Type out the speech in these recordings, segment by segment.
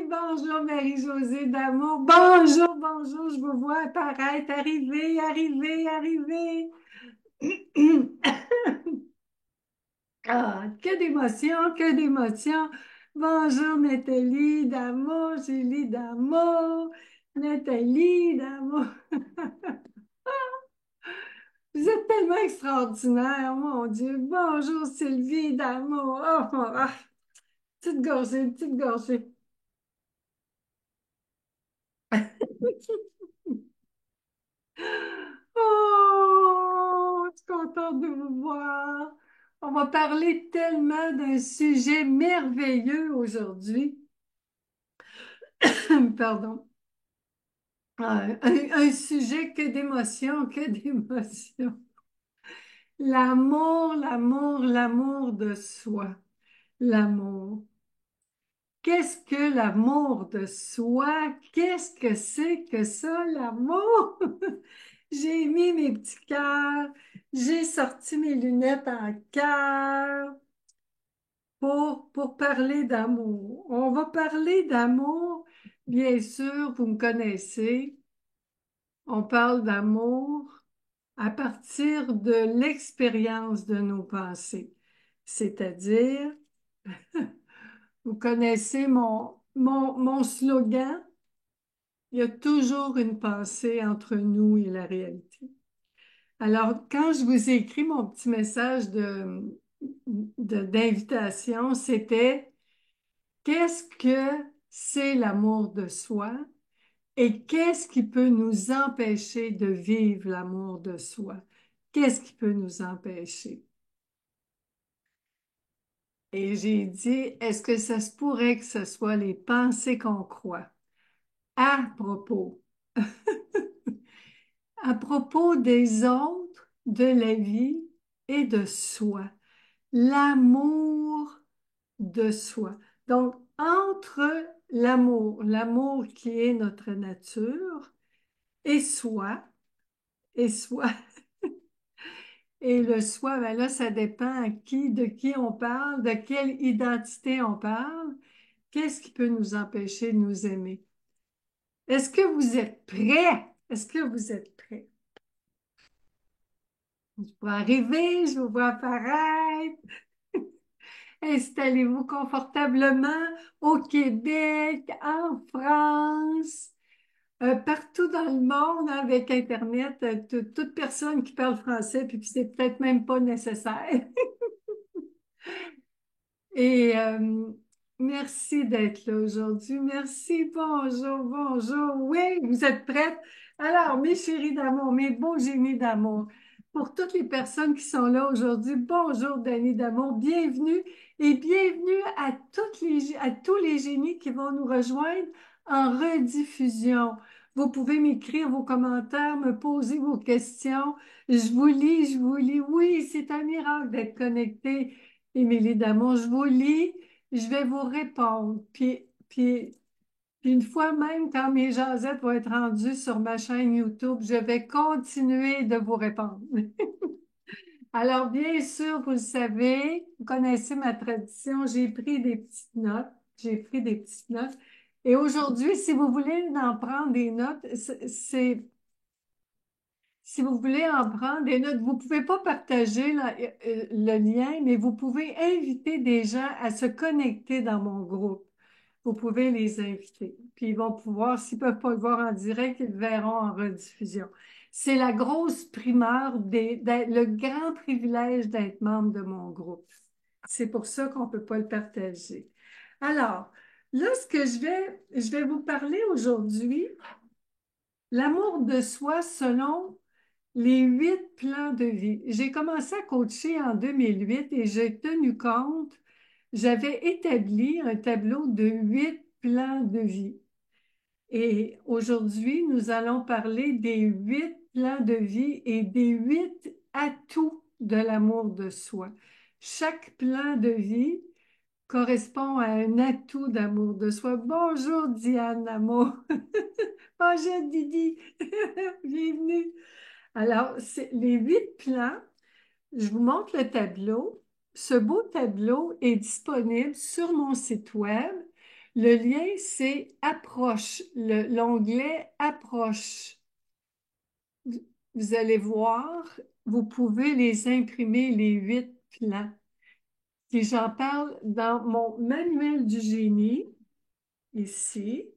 bonjour Marie-Josée Damour. Bonjour, bonjour, je vous vois apparaître, arriver, arriver, arriver. Ah, que d'émotions, que d'émotions. Bonjour Nathalie Damour, Julie Damour, Nathalie Damour. Vous êtes tellement extraordinaire, mon Dieu. Bonjour Sylvie Damour. Oh, ah, petite gorgée, petite gorgée. Oh, je suis contente de vous voir. On va parler tellement d'un sujet merveilleux aujourd'hui. Pardon. Un sujet que d'émotions, que d'émotions. L'amour, l'amour, l'amour de soi. L'amour. Qu'est-ce que l'amour de soi? Qu'est-ce que c'est que ça, l'amour? J'ai mis mes petits cœurs, j'ai sorti mes lunettes en cœur pour parler d'amour. On va parler d'amour, bien sûr, vous me connaissez. On parle d'amour à partir de l'expérience de nos pensées. C'est-à-dire, vous connaissez mon slogan, il y a toujours une pensée entre nous et la réalité. Alors, quand je vous ai écrit mon petit message d'invitation, c'était qu'est-ce que c'est l'amour de soi et qu'est-ce qui peut nous empêcher de vivre l'amour de soi? Qu'est-ce qui peut nous empêcher? Et j'ai dit, est-ce que ça se pourrait que ce soit les pensées qu'on croit? À propos, à propos des autres, de la vie et de soi. L'amour de soi. Donc, entre l'amour qui est notre nature, et soi, et soi, et le soi, ben là, ça dépend de qui on parle, de quelle identité on parle, qu'est-ce qui peut nous empêcher de nous aimer. Est-ce que vous êtes prêts? Est-ce que vous êtes prêts? Je vais arriver, je vous vois apparaître. Installez-vous confortablement au Québec, en France, partout dans le monde avec Internet, toute personne qui parle français, puis c'est peut-être même pas nécessaire. Et merci d'être là aujourd'hui. Merci, bonjour, bonjour. Oui, vous êtes prêtes? Alors, mes chéris d'amour, mes beaux génies d'amour, pour toutes les personnes qui sont là aujourd'hui, bonjour, Dani d'amour, bienvenue et bienvenue à tous les génies qui vont nous rejoindre en rediffusion. Vous pouvez m'écrire vos commentaires, me poser vos questions. Je vous lis, je vous lis. Oui, c'est un miracle d'être connecté. Émilie Damon, je vous lis, je vais vous répondre. Puis une fois même, quand mes jasettes vont être rendues sur ma chaîne YouTube, je vais continuer de vous répondre. Alors, bien sûr, vous le savez, vous connaissez ma tradition, j'ai pris des petites notes. J'ai pris des petites notes. Et aujourd'hui, si vous voulez en prendre des notes, si vous voulez en prendre des notes, vous ne pouvez pas partager le lien, mais vous pouvez inviter des gens à se connecter dans mon groupe. Vous pouvez les inviter. Puis ils vont pouvoir, s'ils ne peuvent pas le voir en direct, ils le verront en rediffusion. C'est la grosse primeur, le grand privilège d'être membre de mon groupe. C'est pour ça qu'on ne peut pas le partager. Alors, là, je vais vous parler aujourd'hui, l'amour de soi selon les 8 plans de vie. J'ai commencé à coacher en 2008 et j'ai tenu compte, j'avais établi un tableau de 8 plans de vie. Et aujourd'hui, nous allons parler des 8 plans de vie et des 8 atouts de l'amour de soi. Chaque plan de vie correspond à un atout d'amour de soi. Bonjour Diane, amour. Bonjour Didi. Bienvenue. Alors, les 8 plans, je vous montre le tableau. Ce beau tableau est disponible sur mon site web. Le lien, c'est approche, l'onglet approche. Vous vous allez voir, vous pouvez les imprimer, les 8 plans. Puis j'en parle dans mon manuel du génie, ici,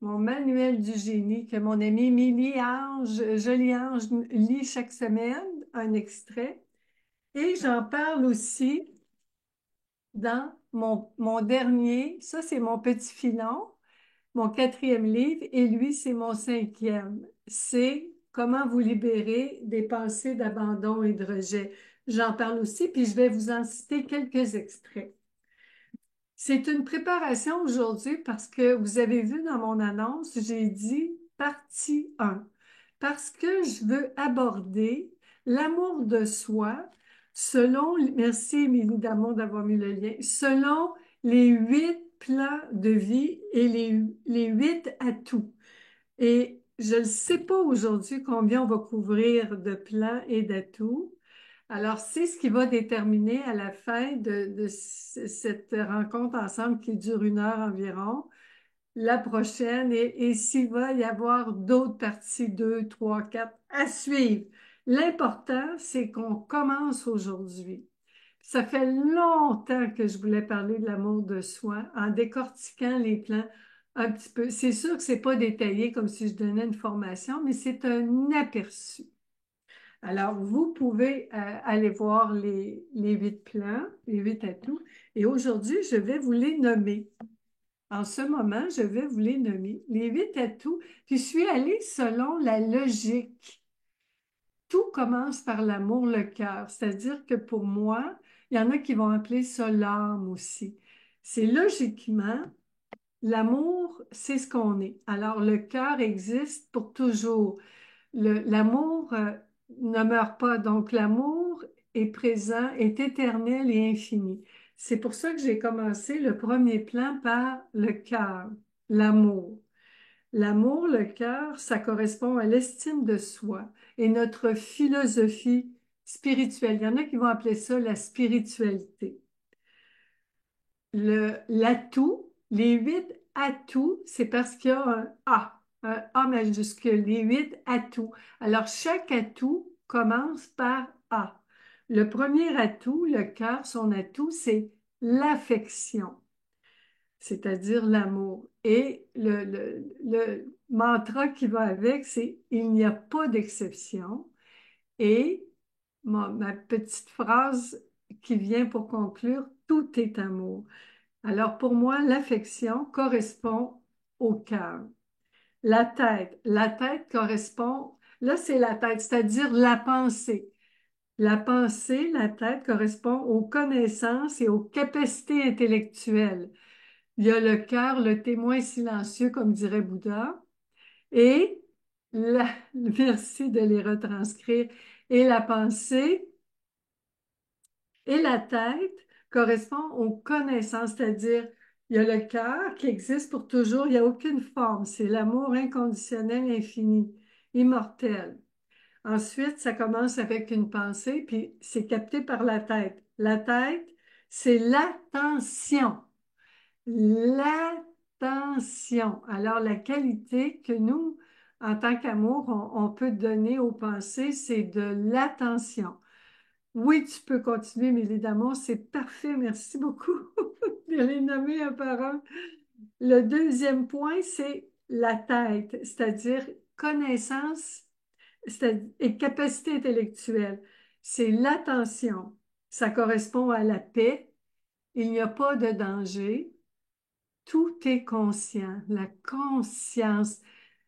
mon manuel du génie que mon amie Émilie Ange, Jolie Ange, lit chaque semaine, un extrait. Et j'en parle aussi dans mon dernier, ça c'est mon petit filon, mon 4e livre, et lui c'est mon 5e. C'est Comment vous libérer des pensées d'abandon et de rejet. J'en parle aussi, puis je vais vous en citer quelques extraits. C'est une préparation aujourd'hui parce que vous avez vu dans mon annonce, j'ai dit partie 1, parce que je veux aborder l'amour de soi selon, merci Émilie Damon d'avoir mis le lien, selon les 8 plans de vie et les 8 atouts. Et je ne sais pas aujourd'hui combien on va couvrir de plans et d'atouts. Alors, c'est ce qui va déterminer à la fin de cette rencontre ensemble qui dure 1 heure environ, la prochaine, et s'il va y avoir d'autres parties, 2, 3, 4, à suivre. L'important, c'est qu'on commence aujourd'hui. Ça fait longtemps que je voulais parler de l'amour de soi en décortiquant les plans un petit peu. C'est sûr que c'est pas détaillé comme si je donnais une formation, mais c'est un aperçu. Alors, vous pouvez aller voir les 8 plans, les 8 atouts, et aujourd'hui, je vais vous les nommer. En ce moment, je vais vous les nommer. Les 8 atouts, puis je suis allée selon la logique. Tout commence par l'amour, le cœur. C'est-à-dire que pour moi, il y en a qui vont appeler ça l'âme aussi. C'est logiquement, l'amour, c'est ce qu'on est. Alors, le cœur existe pour toujours. L'amour ne meurt pas, donc l'amour est présent, est éternel et infini. C'est pour ça que j'ai commencé le premier plan par le cœur, l'amour. L'amour, le cœur, ça correspond à l'estime de soi et notre philosophie spirituelle. Il y en a qui vont appeler ça la spiritualité. L'atout, les 8 atouts, c'est parce qu'il y a un A majuscule, les 8 atouts. Alors, chaque atout commence par A. Le premier atout, le cœur, son atout, c'est l'affection, c'est-à-dire l'amour. Et le mantra qui va avec, c'est il n'y a pas d'exception. Et ma petite phrase qui vient pour conclure, tout est amour. Alors pour moi, l'affection correspond au cœur. La tête correspond, là c'est la tête, c'est-à-dire la pensée. La pensée, la tête correspond aux connaissances et aux capacités intellectuelles. Il y a le cœur, le témoin silencieux, comme dirait Bouddha, et merci de les retranscrire, et la pensée et la tête correspond aux connaissances, c'est-à-dire il y a le cœur qui existe pour toujours, il n'y a aucune forme, c'est l'amour inconditionnel infini, immortel. Ensuite, ça commence avec une pensée, puis c'est capté par la tête. La tête, c'est l'attention. L'attention. Alors, la qualité que nous, en tant qu'amour, on peut donner aux pensées, c'est de l'attention. Oui, tu peux continuer, Mélie d'amour, c'est parfait, merci beaucoup de les nommer un par un. Le deuxième point, c'est la tête, c'est-à-dire connaissance et capacité intellectuelle. C'est l'attention. Ça correspond à la paix. Il n'y a pas de danger. Tout est conscient. La conscience.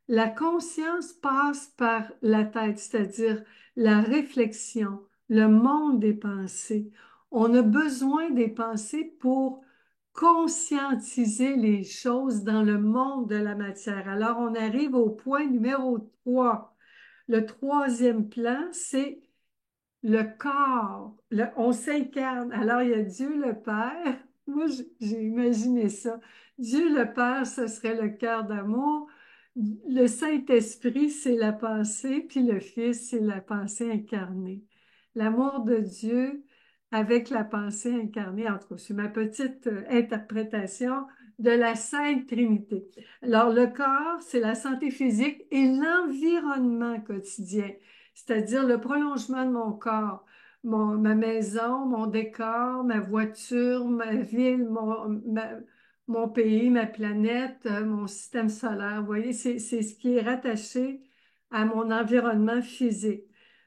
La conscience passe par la tête, c'est-à-dire la réflexion, le monde des pensées. On a besoin des pensées pour conscientiser les choses dans le monde de la matière. Alors, on arrive au point numéro 3. Le troisième plan, c'est le corps. On s'incarne. Alors, il y a Dieu le Père. Moi, j'ai imaginé ça. Dieu le Père, ce serait le cœur d'amour. Le Saint-Esprit, c'est la pensée, puis le Fils, c'est la pensée incarnée. L'amour de Dieu avec la pensée incarnée. En tout cas, c'est ma petite interprétation de la Sainte Trinité. Alors, le corps, c'est la santé physique et l'environnement quotidien, c'est-à-dire le prolongement de mon corps, ma maison, mon décor, ma voiture, ma ville, mon pays, ma planète, mon système solaire. Vous voyez, c'est ce qui est rattaché à mon environnement physique.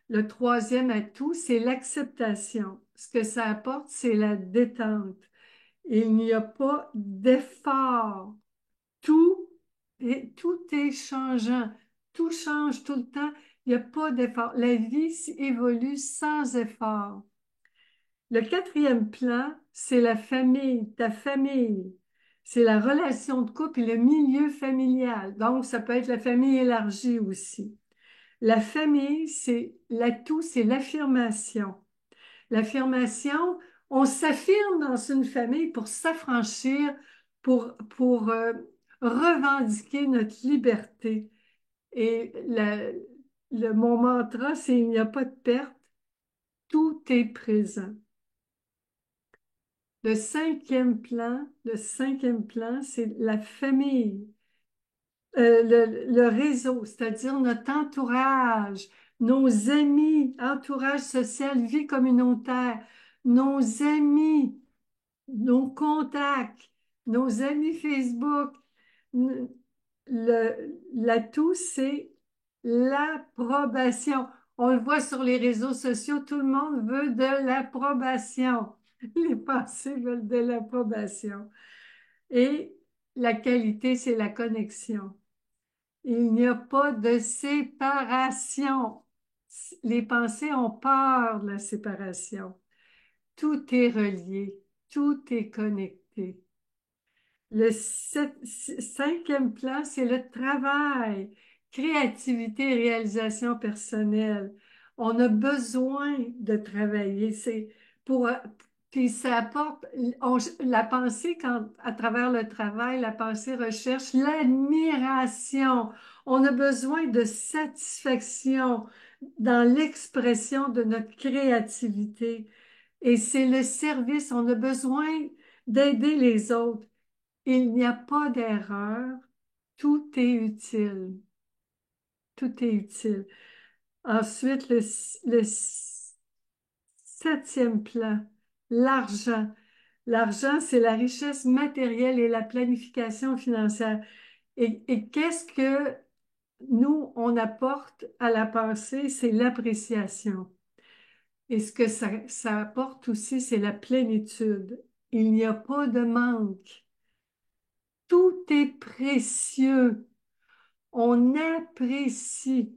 Le troisième atout, c'est l'acceptation. Ce que ça apporte, c'est la détente. Il n'y a pas d'effort. Tout tout est changeant. Tout change tout le temps. Il n'y a pas d'effort. La vie évolue sans effort. Le quatrième plan, c'est la famille, ta famille. C'est la relation de couple et le milieu familial. Donc, ça peut être la famille élargie aussi. La famille, c'est l'atout, c'est l'affirmation. L'affirmation, on s'affirme dans une famille pour s'affranchir, pour revendiquer notre liberté. Et mon mantra, c'est il n'y a pas de perte, tout est présent. Le cinquième plan, c'est la famille. Le réseau, c'est-à-dire notre entourage, nos amis, entourage social, vie communautaire, nos amis, nos contacts, nos amis Facebook. L'atout, c'est l'approbation. On le voit sur les réseaux sociaux, tout le monde veut de l'approbation. Les pensées veulent de l'approbation. Et la qualité, c'est la connexion. Il n'y a pas de séparation. Les pensées ont peur de la séparation. Tout est relié, tout est connecté. Cinquième plan, c'est le travail, créativité, réalisation personnelle. On a besoin de travailler. Pour, puis ça apporte la pensée à travers le travail, la pensée recherche l'admiration. On a besoin de satisfaction dans l'expression de notre créativité. Et c'est le service. On a besoin d'aider les autres. Il n'y a pas d'erreur, tout est utile. Tout est utile. Ensuite, le septième plan, l'argent. L'argent, c'est la richesse matérielle et la planification financière. Et qu'est-ce que nous, on apporte à la pensée? C'est l'appréciation. Et ce que ça apporte aussi, c'est la plénitude. Il n'y a pas de manque. Tout est précieux. On apprécie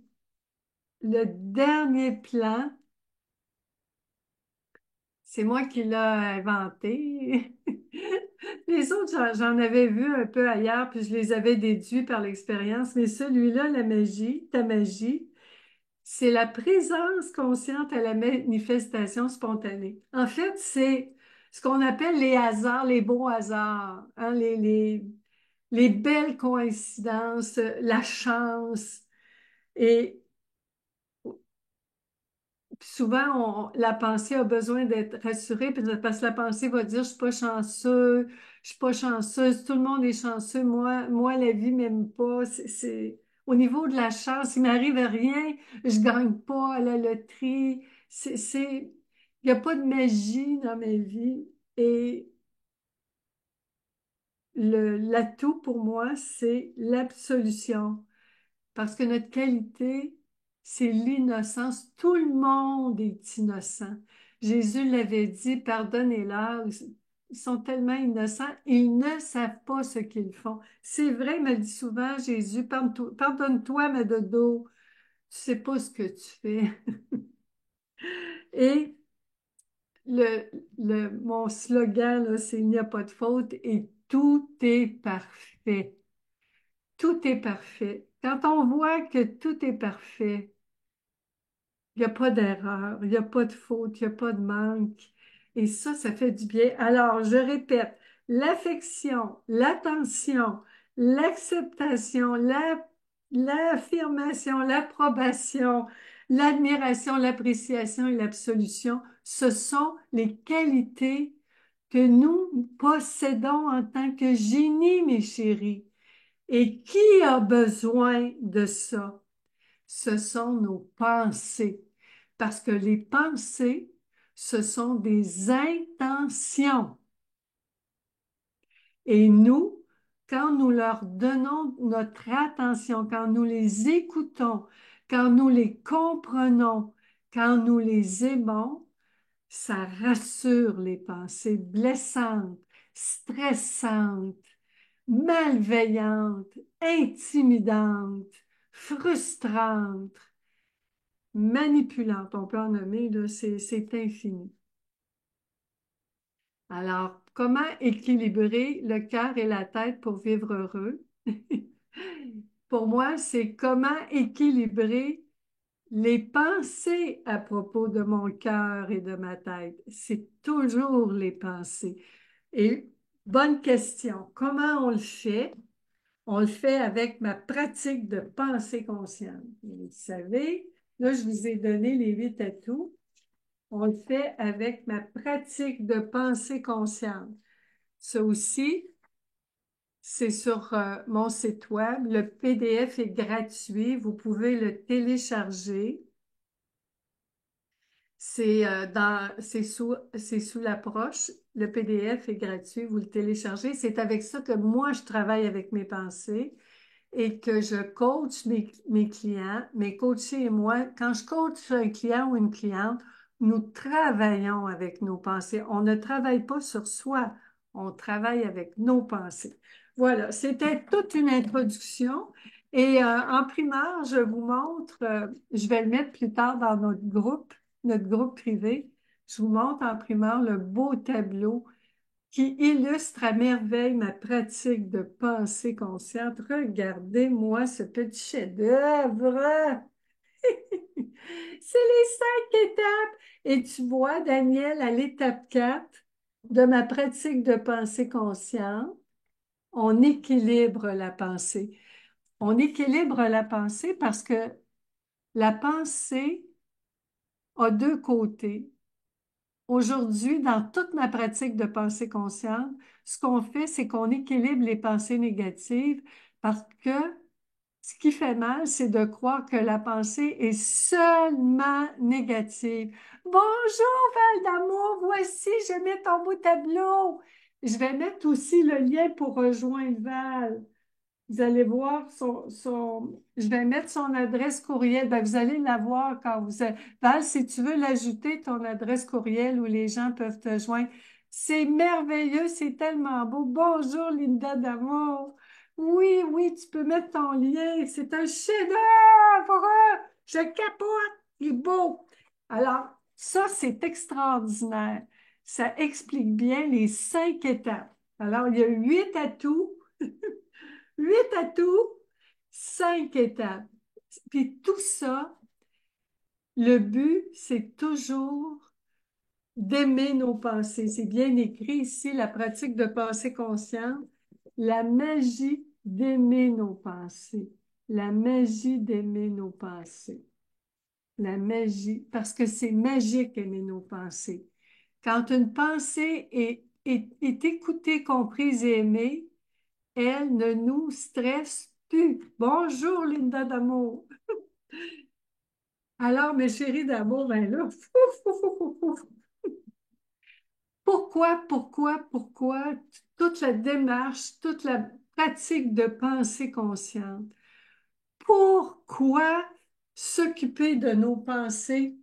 le dernier plan. C'est moi qui l'ai inventé. Les autres, j'en avais vu un peu ailleurs, puis je les avais déduits par l'expérience, mais celui-là, la magie, ta magie, c'est la présence consciente à la manifestation spontanée. En fait, c'est ce qu'on appelle les hasards, les beaux hasards, hein, les belles coïncidences, la chance. Et souvent, la pensée a besoin d'être rassurée, parce que la pensée va dire, je suis pas chanceux, je suis pas chanceuse, tout le monde est chanceux, moi la vie m'aime pas. Au niveau de la chance, il m'arrive rien, je gagne pas à la loterie. Il n'y a pas de magie dans ma vie. Et l'atout pour moi, c'est l'absolution. Parce que notre qualité, c'est l'innocence. Tout le monde est innocent. Jésus l'avait dit, pardonnez-leur. Ils sont tellement innocents, ils ne savent pas ce qu'ils font. C'est vrai, il me le dit souvent, Jésus, pardonne-toi, ma dodo. Tu sais pas ce que tu fais. Et mon slogan, là, c'est il n'y a pas de faute et tout est parfait. Tout est parfait. Quand on voit que tout est parfait, il n'y a pas d'erreur, il n'y a pas de faute, il n'y a pas de manque. Et ça fait du bien. Alors, je répète, l'affection, l'attention, l'acceptation, l'affirmation, l'approbation, l'admiration, l'appréciation et l'absolution, ce sont les qualités que nous possédons en tant que génie, mes chéris. Et qui a besoin de ça? Ce sont nos pensées. Parce que les pensées, ce sont des intentions. Et nous, quand nous leur donnons notre attention, quand nous les écoutons, quand nous les comprenons, quand nous les aimons, ça rassure les pensées blessantes, stressantes, malveillantes, intimidantes, frustrantes, manipulantes. On peut en nommer, là, c'est infini. Alors, comment équilibrer le cœur et la tête pour vivre heureux? Pour moi, c'est comment équilibrer les pensées à propos de mon cœur et de ma tête. C'est toujours les pensées. Et bonne question. Comment on le fait? On le fait avec ma pratique de pensée consciente. Vous savez, là, je vous ai donné les 8 atouts. On le fait avec ma pratique de pensée consciente. Ça aussi, c'est sur mon site web. Le PDF est gratuit. Vous pouvez le télécharger. C'est sous l'approche. Le PDF est gratuit. Vous le téléchargez. C'est avec ça que moi, je travaille avec mes pensées et que je coach mes clients, mes coachés et moi. Quand je coach un client ou une cliente, nous travaillons avec nos pensées. On ne travaille pas sur soi, on travaille avec nos pensées. Voilà, c'était toute une introduction. Et en primaire, je vous montre, je vais le mettre plus tard dans notre groupe privé. Je vous montre en primaire le beau tableau qui illustre à merveille ma pratique de pensée consciente. Regardez-moi ce petit chef-d'œuvre. C'est les 5 étapes. Et tu vois, Daniel, à l'étape 4 de ma pratique de pensée consciente, on équilibre la pensée. On équilibre la pensée parce que la pensée a 2 côtés. Aujourd'hui, dans toute ma pratique de pensée consciente, ce qu'on fait, c'est qu'on équilibre les pensées négatives parce que ce qui fait mal, c'est de croire que la pensée est seulement négative. Bonjour Val d'Amour, voici, je mets ton beau tableau. Je vais mettre aussi le lien pour rejoindre Val. Vous allez voir je vais mettre son adresse courriel. Ben, vous allez la voir quand Val, si tu veux l'ajouter, ton adresse courriel où les gens peuvent te joindre. C'est merveilleux, c'est tellement beau. Bonjour, Linda d'amour. Oui, oui, tu peux mettre ton lien. C'est un chef-d'œuvre. Je capote. Il est beau. Alors, ça, c'est extraordinaire. Ça explique bien les 5 étapes. Alors, il y a 8 atouts. 8 atouts, 5 étapes. Puis tout ça, le but, c'est toujours d'aimer nos pensées. C'est bien écrit ici, la pratique de pensée consciente, la magie d'aimer nos pensées. La magie d'aimer nos pensées. La magie, parce que c'est magique aimer nos pensées. Quand une pensée est écoutée, comprise et aimée, elle ne nous stresse plus. Bonjour, Linda d'amour. Alors, mes chéris d'amour, ben là, pourquoi toute la démarche, toute la pratique de pensée consciente? Pourquoi s'occuper de nos pensées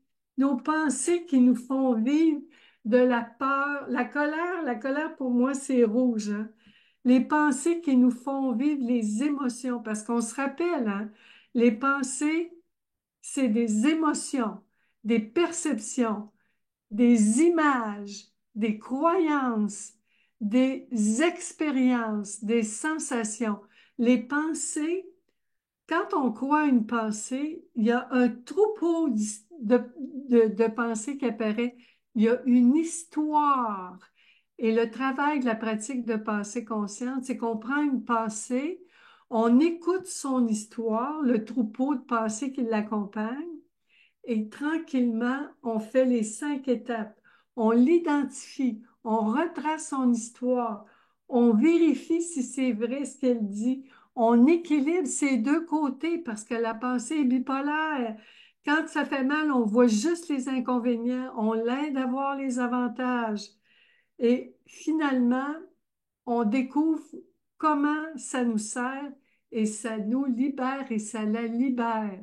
qui nous font vivre de la peur, la colère pour moi c'est rouge, hein? Les pensées qui nous font vivre les émotions, parce qu'on se rappelle, hein, les pensées, c'est des émotions, des perceptions, des images, des croyances, des expériences, des sensations. Les pensées, quand on croit une pensée, il y a un troupeau de pensées qui apparaît. Il y a une histoire. Et le travail de la pratique de pensée consciente, c'est qu'on prend une pensée, on écoute son histoire, le troupeau de pensées qui l'accompagne, et tranquillement, on fait les 5 étapes. on l'identifie, on retrace son histoire, on vérifie si c'est vrai ce qu'elle dit, on équilibre ces deux côtés parce que la pensée est bipolaire. Quand ça fait mal, on voit juste les inconvénients, on l'aide à voir les avantages. Et finalement, on découvre comment ça nous sert et ça nous libère et ça la libère.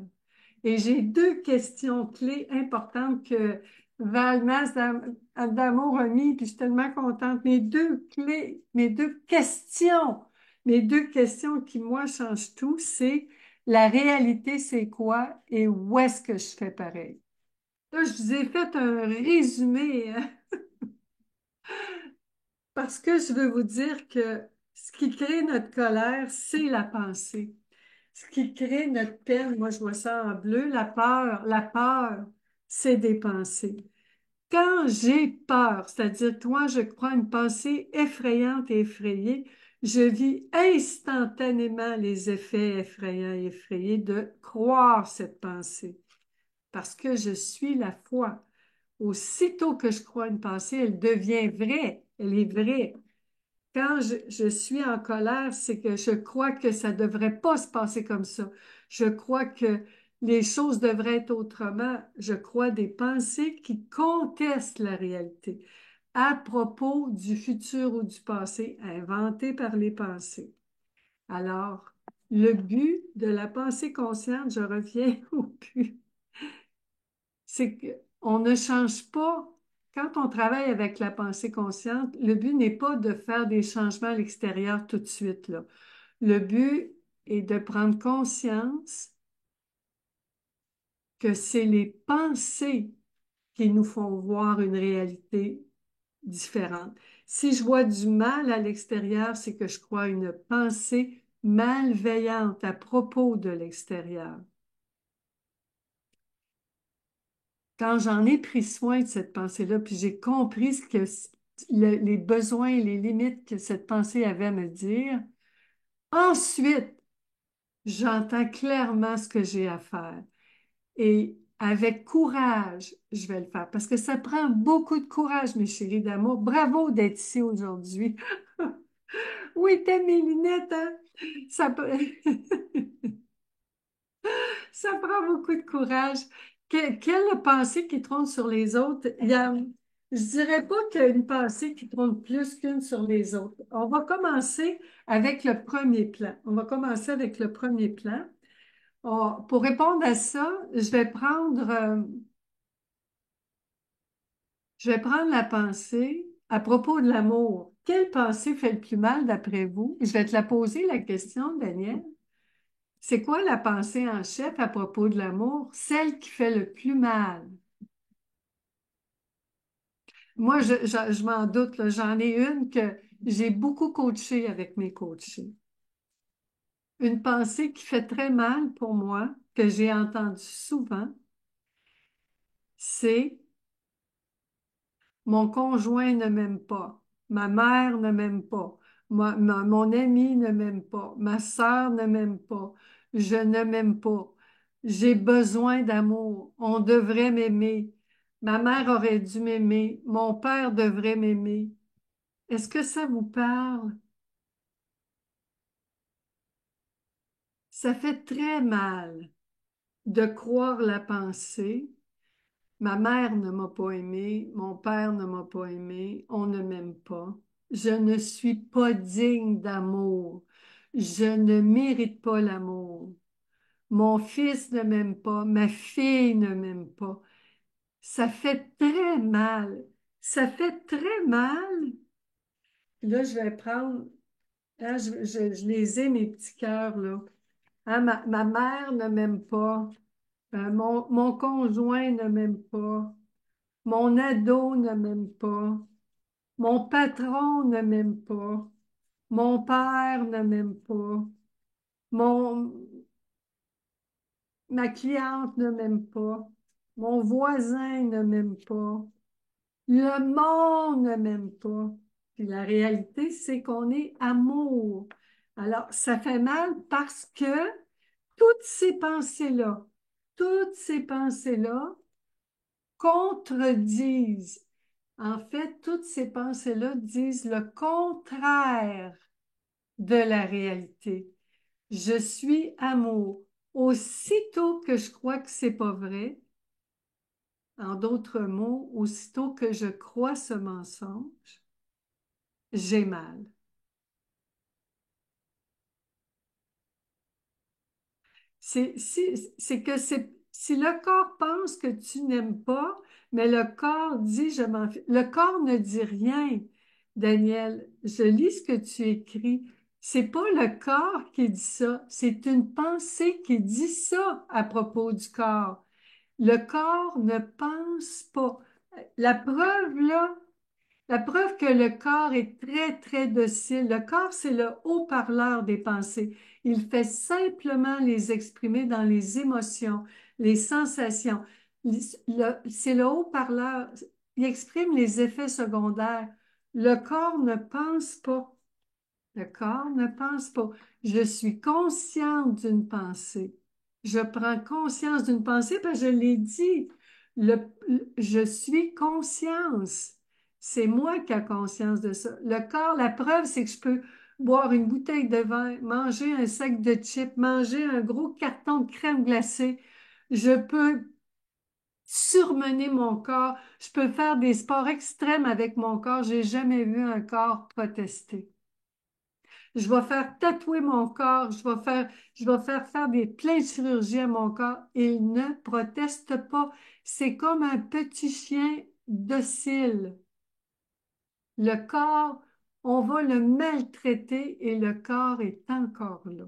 Et j'ai deux questions clés importantes que Valmas d'amour a mis, puis je suis tellement contente. Mes deux clés, mes deux questions qui, moi, changent tout, c'est la réalité, c'est quoi et où est-ce que je fais pareil? Là, je vous ai fait un résumé, hein, parce que je veux vous dire que ce qui crée notre colère, c'est la pensée. Ce qui crée notre peine, moi je vois ça en bleu, la peur, c'est des pensées. Quand j'ai peur, c'est-à-dire que moi je crois une pensée effrayante et effrayée, je vis instantanément les effets effrayants et effrayés de croire cette pensée, parce que je suis la foi. Aussitôt que je crois une pensée, elle devient vraie, elle est vraie. Quand je suis en colère, c'est que je crois que ça ne devrait pas se passer comme ça. Je crois que les choses devraient être autrement. Je crois des pensées qui contestent la réalité à propos du futur ou du passé inventé par les pensées. Alors, le but de la pensée consciente, je reviens au but, c'est qu'on ne change pas. Quand on travaille avec la pensée consciente, le but n'est pas de faire des changements à l'extérieur tout de suite, là. Le but est de prendre conscience que c'est les pensées qui nous font voir une réalité différente. Si je vois du mal à l'extérieur, c'est que je crois une pensée malveillante à propos de l'extérieur. Quand j'en ai pris soin de cette pensée-là, puis j'ai compris ce que les besoins et les limites que cette pensée avait à me dire, ensuite, j'entends clairement ce que j'ai à faire. Et avec courage, je vais le faire. Parce que ça prend beaucoup de courage, mes chéris d'amour. Bravo d'être ici aujourd'hui. Oui, t'as mes lunettes, hein? Ça, ça prend beaucoup de courage. Quelle pensée qui trône sur les autres? Je dirais pas qu'il y a une pensée qui trône plus qu'une sur les autres. On va commencer avec le premier plan. On va commencer avec le premier plan. Pour répondre à ça, je vais prendre la pensée à propos de l'amour. Quelle pensée fait le plus mal d'après vous? Je vais te la poser, la question, Daniel. C'est quoi la pensée en chef à propos de l'amour? Celle qui fait le plus mal. Moi, je m'en doute, là, j'en ai une que j'ai beaucoup coachée avec mes coachés. Une pensée qui fait très mal pour moi, que j'ai entendue souvent, c'est mon conjoint ne m'aime pas, ma mère ne m'aime pas, mon ami ne m'aime pas, ma sœur ne m'aime pas, je ne m'aime pas, j'ai besoin d'amour, on devrait m'aimer, ma mère aurait dû m'aimer, mon père devrait m'aimer. Est-ce que ça vous parle? Ça fait très mal de croire la pensée. Ma mère ne m'a pas aimé, mon père ne m'a pas aimé, on ne m'aime pas. Je ne suis pas digne d'amour. Je ne mérite pas l'amour. Mon fils ne m'aime pas, ma fille ne m'aime pas. Ça fait très mal. Ça fait très mal. Là, je vais prendre, hein, je les ai, mes petits cœurs, là. Hein, ma mère ne m'aime pas. Mon conjoint ne m'aime pas. Mon ado ne m'aime pas. Mon patron ne m'aime pas. Mon père ne m'aime pas. Mon, ma cliente ne m'aime pas. Mon voisin ne m'aime pas. Le monde ne m'aime pas. Puis la réalité, c'est qu'on est amour. Alors, ça fait mal parce que toutes ces pensées-là, toutes ces pensées-là contredisent En fait, toutes ces pensées-là disent le contraire de la réalité. Je suis amour. Aussitôt que je crois que c'est pas vrai, en d'autres mots, aussitôt que je crois ce mensonge, j'ai mal. C'est que si le corps pense que tu n'aimes pas, mais le corps dit je m'en fiche. Le corps ne dit rien, Daniel. Je lis ce que tu écris. C'est pas le corps qui dit ça, c'est une pensée qui dit ça à propos du corps. Le corps ne pense pas. La preuve, là, la preuve que le corps est très, très docile. Le corps, c'est le haut-parleur des pensées. Il fait simplement les exprimer dans les émotions, les sensations. C'est le haut-parleur. Il exprime les effets secondaires. Le corps ne pense pas. Le corps ne pense pas. Je suis consciente d'une pensée. Je prends conscience d'une pensée parce que je l'ai dit. Je suis conscience. C'est moi qui ai conscience de ça. Le corps, la preuve, c'est que je peux boire une bouteille de vin, manger un sac de chips, manger un gros carton de crème glacée. Je peux surmener mon corps. Je peux faire des sports extrêmes avec mon corps. J'ai jamais vu un corps protester. Je vais faire tatouer mon corps, je vais faire des plein de chirurgie à mon corps. Il ne proteste pas. C'est comme un petit chien docile. Le corps, on va le maltraiter et le corps est encore là.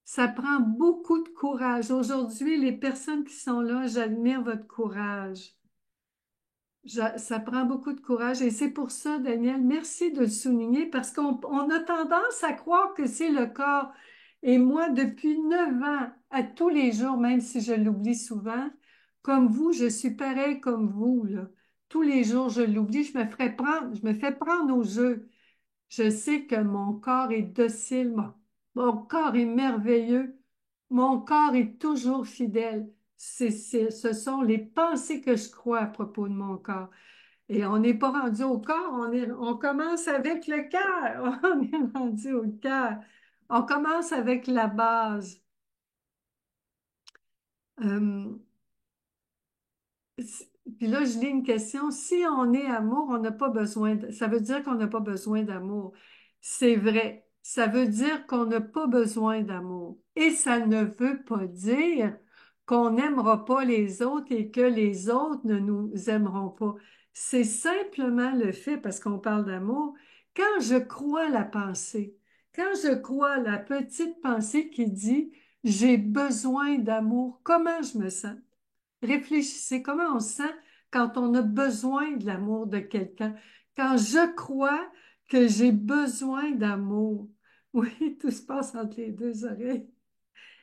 Ça prend beaucoup de courage. Aujourd'hui, les personnes qui sont là, j'admire votre courage. Ça prend beaucoup de courage et c'est pour ça, Daniel, merci de le souligner parce qu'on a tendance à croire que c'est le corps. Et moi, depuis 9 ans, à tous les jours, même si je l'oublie souvent, comme vous, je suis pareil comme vous, là. Tous les jours, je l'oublie, je me fais prendre au jeu. Je sais que mon corps est docile, mon corps est merveilleux, mon corps est toujours fidèle. Ce sont les pensées que je crois à propos de mon corps. Et on n'est pas rendu au corps, on commence avec le cœur. On est rendu au cœur. On commence avec la base. Euh, Puis là, je lis une question. Si on est amour, on n'a pas besoin ça veut dire qu'on n'a pas besoin d'amour. C'est vrai. Ça veut dire qu'on n'a pas besoin d'amour. Et ça ne veut pas dire qu'on n'aimera pas les autres et que les autres ne nous aimeront pas. C'est simplement le fait, parce qu'on parle d'amour, quand je crois la pensée, quand je crois la petite pensée qui dit j'ai besoin d'amour, comment je me sens? Réfléchissez comment on se sent quand on a besoin de l'amour de quelqu'un. Quand je crois que j'ai besoin d'amour. Oui, tout se passe entre les deux oreilles.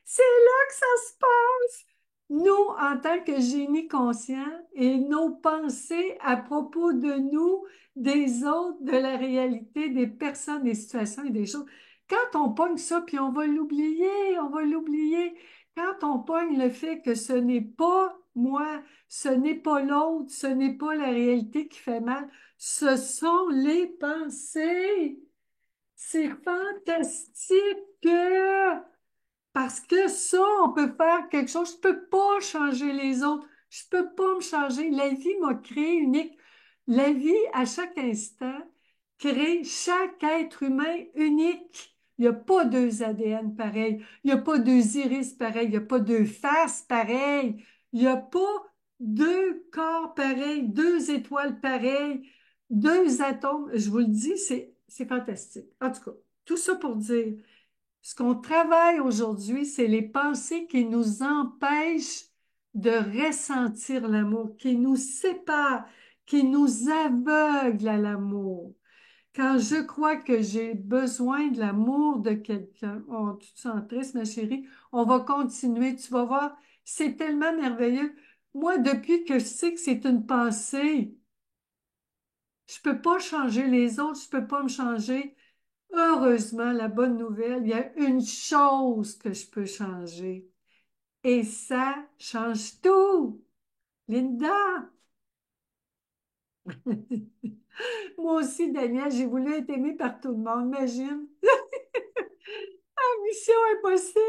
C'est là que ça se passe. Nous, en tant que génie conscient et nos pensées à propos de nous, des autres, de la réalité, des personnes, des situations et des choses. Quand on pogne ça, puis on va l'oublier. Quand on pogne le fait que ce n'est pas moi, ce n'est pas l'autre, ce n'est pas la réalité qui fait mal, ce sont les pensées. C'est fantastique. Parce que ça, on peut faire quelque chose. Je peux pas changer les autres. Je peux pas me changer. La vie m'a créé unique. La vie, à chaque instant, crée chaque être humain unique. Il n'y a pas deux ADN pareils. Il n'y a pas deux iris pareils. Il n'y a pas deux faces pareilles. Il n'y a pas deux corps pareils, deux étoiles pareilles, deux atomes. Je vous le dis, c'est fantastique. En tout cas, tout ça pour dire ce qu'on travaille aujourd'hui, c'est les pensées qui nous empêchent de ressentir l'amour, qui nous séparent, qui nous aveuglent à l'amour. Quand je crois que j'ai besoin de l'amour de quelqu'un, oh, tu te sens triste, ma chérie, on va continuer, tu vas voir, c'est tellement merveilleux. Moi, depuis que je sais que c'est une pensée, je peux pas changer les autres, je peux pas me changer. Heureusement, la bonne nouvelle, il y a une chose que je peux changer. Et ça change tout. Linda, Moi aussi, Daniel, j'ai voulu être aimée par tout le monde, imagine. Mission impossible.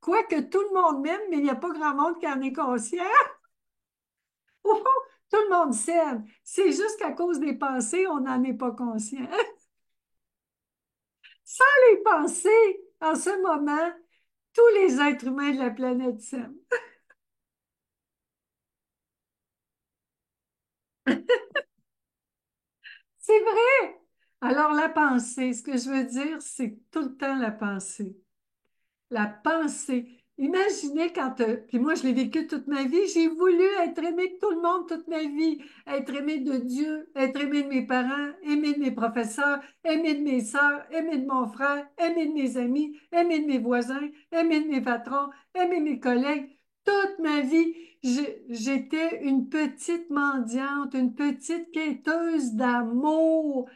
Quoique tout le monde m'aime, mais il n'y a pas grand monde qui en est conscient. Au fond, tout le monde s'aime. C'est juste qu'à cause des pensées, on n'en est pas conscient. Sans les pensées, en ce moment, tous les êtres humains de la planète s'aiment. C'est vrai. Alors, la pensée, ce que je veux dire, c'est tout le temps la pensée. La pensée. Imaginez quand, puis moi je l'ai vécu toute ma vie, j'ai voulu être aimée de tout le monde toute ma vie, être aimée de Dieu, être aimée de mes parents, aimée de mes professeurs, aimée de mes sœurs, aimée de mon frère, aimée de mes amis, aimée de mes voisins, aimée de mes patrons, aimée de mes collègues. Toute ma vie, j'étais une petite mendiante, une petite quêteuse d'amour.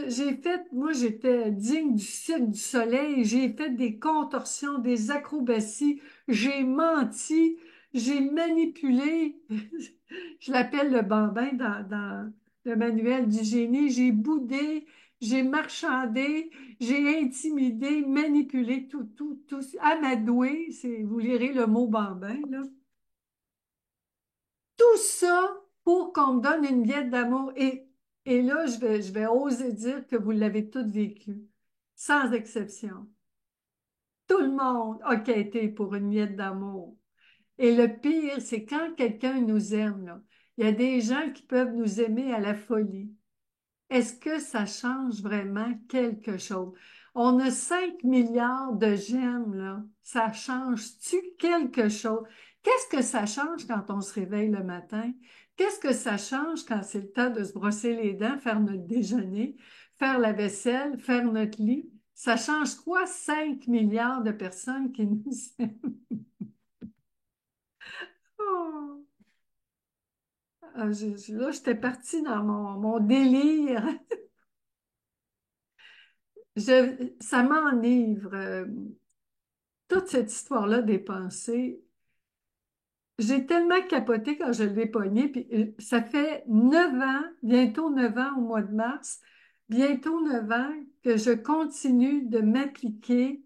J'ai fait, moi, j'étais digne du Cirque du Soleil. J'ai fait des contorsions, des acrobaties. J'ai menti. J'ai manipulé. Je l'appelle le bambin dans le manuel du génie. J'ai boudé. J'ai marchandé. J'ai intimidé, manipulé, tout. Amadoué, vous lirez le mot bambin, là. Tout ça pour qu'on me donne une miette d'amour. Et là, je vais oser dire que vous l'avez toutes vécu, sans exception. Tout le monde a quêté pour une miette d'amour. Et le pire, c'est quand quelqu'un nous aime, là. Il y a des gens qui peuvent nous aimer à la folie. Est-ce que ça change vraiment quelque chose? On a 5 milliards de gemmes, là. Ça change-tu quelque chose? Qu'est-ce que ça change quand on se réveille le matin? Qu'est-ce que ça change quand c'est le temps de se brosser les dents, faire notre déjeuner, faire la vaisselle, faire notre lit? Ça change quoi, 5 milliards de personnes qui nous aiment? Oh! Ah, là, j'étais partie dans mon délire. Ça m'enivre. Toute cette histoire-là des pensées, j'ai tellement capoté quand je l'ai pogné, puis ça fait 9 ans, bientôt 9 ans au mois de mars, bientôt 9 ans que je continue de m'appliquer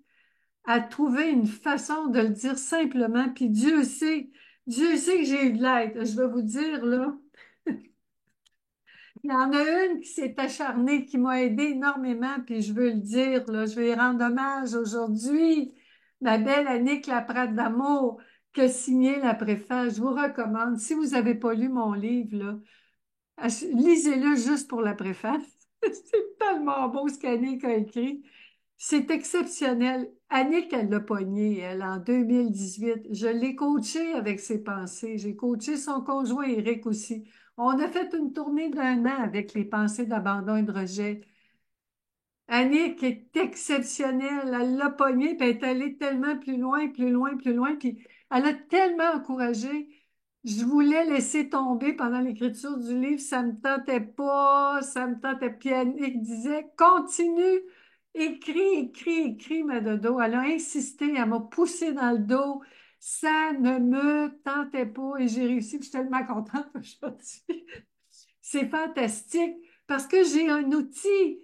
à trouver une façon de le dire simplement, puis Dieu sait que j'ai eu de l'aide. Je vais vous dire, là, il y en a une qui s'est acharnée, qui m'a aidé énormément, puis je veux le dire, là, je vais y rendre hommage aujourd'hui. Ma belle Annick Laprade d'Amour, qui a signé la préface. Je vous recommande, si vous n'avez pas lu mon livre, là, lisez-le juste pour la préface. C'est tellement beau ce qu'Annick a écrit. C'est exceptionnel. Annick, elle l'a pogné, elle, en 2018. Je l'ai coachée avec ses pensées. J'ai coaché son conjoint Eric aussi. On a fait une tournée d'1 an avec les pensées d'abandon et de rejet. Annick est exceptionnelle. Elle l'a pognée, puis elle est allée tellement plus loin, plus loin, plus loin. Puis elle a tellement encouragé. Je voulais laisser tomber pendant l'écriture du livre. Ça me tentait pas, ça me tentait. Puis Annick disait, continue, écris, écris, écris, ma dodo. Elle a insisté, elle m'a poussé dans le dos. Ça ne me tentait pas et j'ai réussi. Puis je suis tellement contente aujourd'hui. C'est fantastique parce que j'ai un outil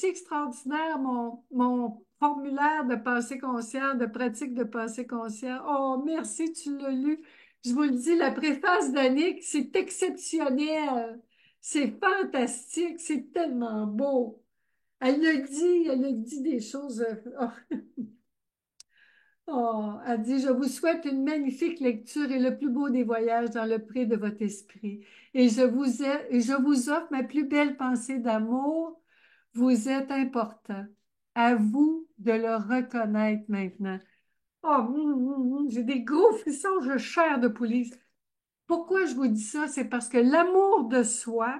extraordinaire, mon formulaire de pensée consciente, de pratique de pensée consciente. Oh, merci, tu l'as lu. Je vous le dis, la préface d'Annick, c'est exceptionnel. C'est fantastique, c'est tellement beau. Elle a dit des choses. Oh, oh, elle dit, je vous souhaite une magnifique lecture et le plus beau des voyages dans le pré de votre esprit. Et je vous offre ma plus belle pensée d'amour. Vous êtes important. À vous de le reconnaître maintenant. Oh, j'ai des gros frissons, je chair de poulie. Pourquoi je vous dis ça? C'est parce que l'amour de soi,